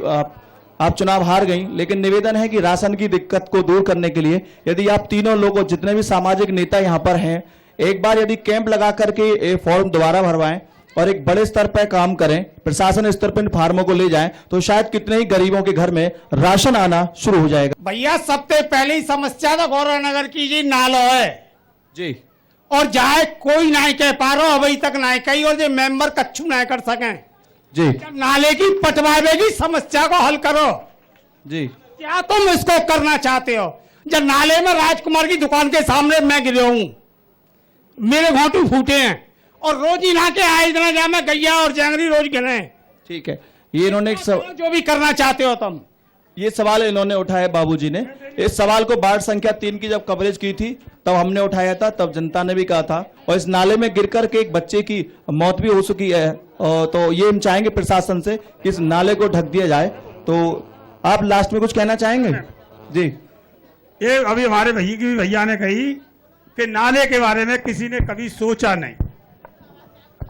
Speaker 2: आप चुनाव हार गई, लेकिन निवेदन है कि राशन की दिक्कत को दूर करने के लिए यदि आप तीनों लोगों जितने भी सामाजिक नेता यहाँ पर हैं एक बार यदि कैंप लगा करके फॉर्म दोबारा भरवाएं, और एक बड़े स्तर पर काम करें, प्रशासन स्तर पर फार्मों को ले जाएं, तो शायद कितने ही गरीबों के घर में राशन आना शुरू हो जाएगा।
Speaker 13: भैया सबसे पहली समस्या तो गौरव की जी नालो है
Speaker 2: जी,
Speaker 13: और जाए कोई नहीं कह पा रहा अभी तक नहीं कही, और जो मेंबर कच्छु नहीं कर सके
Speaker 2: जी।
Speaker 13: नाले की पटवावे की समस्या को हल करो
Speaker 2: जी।
Speaker 13: क्या तुम इसको करना चाहते हो? जब नाले में राजकुमार की दुकान के सामने मैं गिरे हूं, मेरे घोंटू फूटे हैं, और रोज ही नहा के आए इतना जा मैं गैया और जैंगरी रोज गिरे।
Speaker 2: ठीक है, ये इन्होंने
Speaker 13: जो भी करना चाहते हो तुम,
Speaker 2: ये सवाल इन्होंने उठाया बाबूजी ने। इस सवाल को वार्ड संख्या 3 की जब कवरेज की थी तब हमने उठाया था, तब जनता ने भी कहा था, और इस नाले में गिरकर के एक बच्चे की मौत भी हो चुकी है। तो ये हम चाहेंगे प्रशासन से कि इस नाले को ढक दिया जाए। तो आप लास्ट में कुछ कहना चाहेंगे? जी।
Speaker 4: ये अभी हमारे भैया ने कही कि नाले के बारे में किसी ने कभी सोचा नहीं।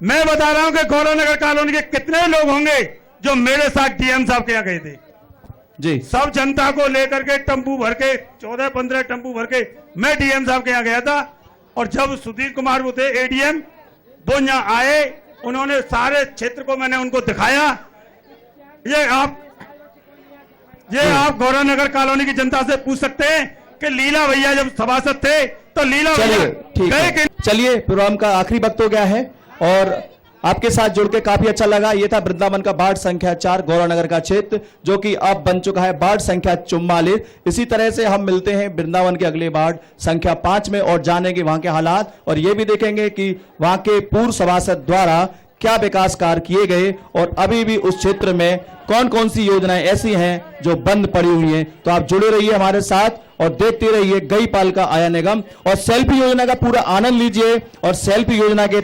Speaker 4: मैं बता रहा हूं कि गौरव नगर कॉलोनी के कितने लोग होंगे जो मेरे साथ डीएम साहब के यहाँ गए थे
Speaker 2: जी।
Speaker 4: सब जनता को लेकर के टेम्पू भर के 14-15 टेम्पू भर के मैं डीएम साहब के यहाँ गया था। और जब सुधीर कुमार वो थे एडीएम, वो यहाँ आए, उन्होंने सारे क्षेत्र को मैंने उनको दिखाया। ये आप गौरव नगर कॉलोनी की जनता से पूछ सकते हैं कि लीला भैया जब सभासद थे तो लीला भैया गए।
Speaker 2: चलिए, प्रोग्राम का आखिरी वक्त हो गया है और आपके साथ जुड़ के काफी अच्छा लगा। ये था वृंदावन का वार्ड संख्या 4 गौरवनगर का क्षेत्र, जो कि अब बन चुका है वार्ड संख्या 44। इसी तरह से हम मिलते हैं वृंदावन के अगले वार्ड संख्या 5 में और जानेंगे वहां के हालात, और ये भी देखेंगे कि वहां के पूर्व सभासद द्वारा क्या विकास कार्य किए गए और अभी भी उस क्षेत्र में कौन कौन सी योजनाएं ऐसी हैं जो बंद पड़ी हुई हैं। तो आप जुड़े रहिए हमारे साथ और देखते रहिए गई पालिका आया निगम, और सेल्फी योजना का पूरा आनंद लीजिए। और सेल्फी योजना के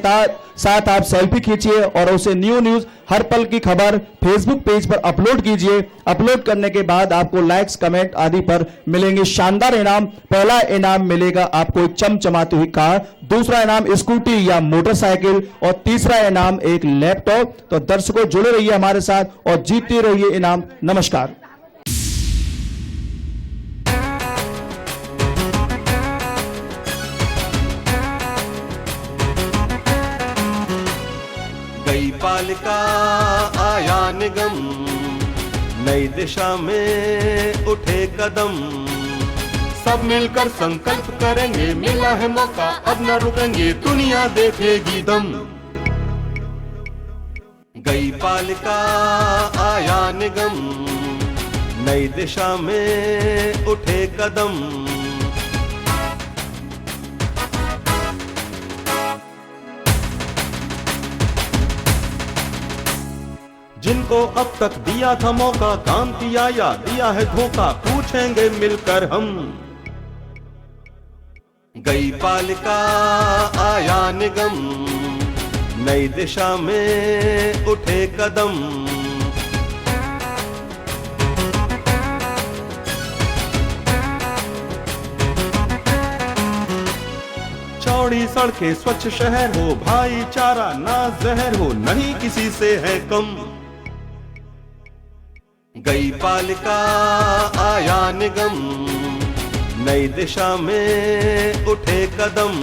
Speaker 2: साथ आप सेल्फी खींचिए और उसे न्यूज हर पल की खबर फेसबुक पेज पर अपलोड कीजिए। अपलोड करने के बाद आपको लाइक्स, कमेंट आदि पर मिलेंगे शानदार इनाम। पहला इनाम मिलेगा आपको एक चमचमाती हुई कार, दूसरा इनाम स्कूटी या मोटरसाइकिल, और तीसरा इनाम एक लैपटॉप। तो दर्शकों जुड़े रहिए हमारे साथ और जीतते रहिए इनाम। नमस्कार।
Speaker 1: गई पालिका आया निगम, नई दिशा में उठे कदम, सब मिलकर संकल्प करेंगे, मिला है मौका अब न रुकेंगे, दुनिया देखेगी दम। गई पालिका आया निगम, नई दिशा में उठे कदम, जिनको अब तक दिया था मौका, काम किया या दिया है धोखा, पूछेंगे मिलकर हम। गई पालिका आया निगम, नई दिशा में उठे कदम, चौड़ी सड़कें, स्वच्छ शहर हो, भाईचारा ना जहर हो, नहीं किसी से है कम। गई पालिका आया निगम, नई दिशा में उठे कदम।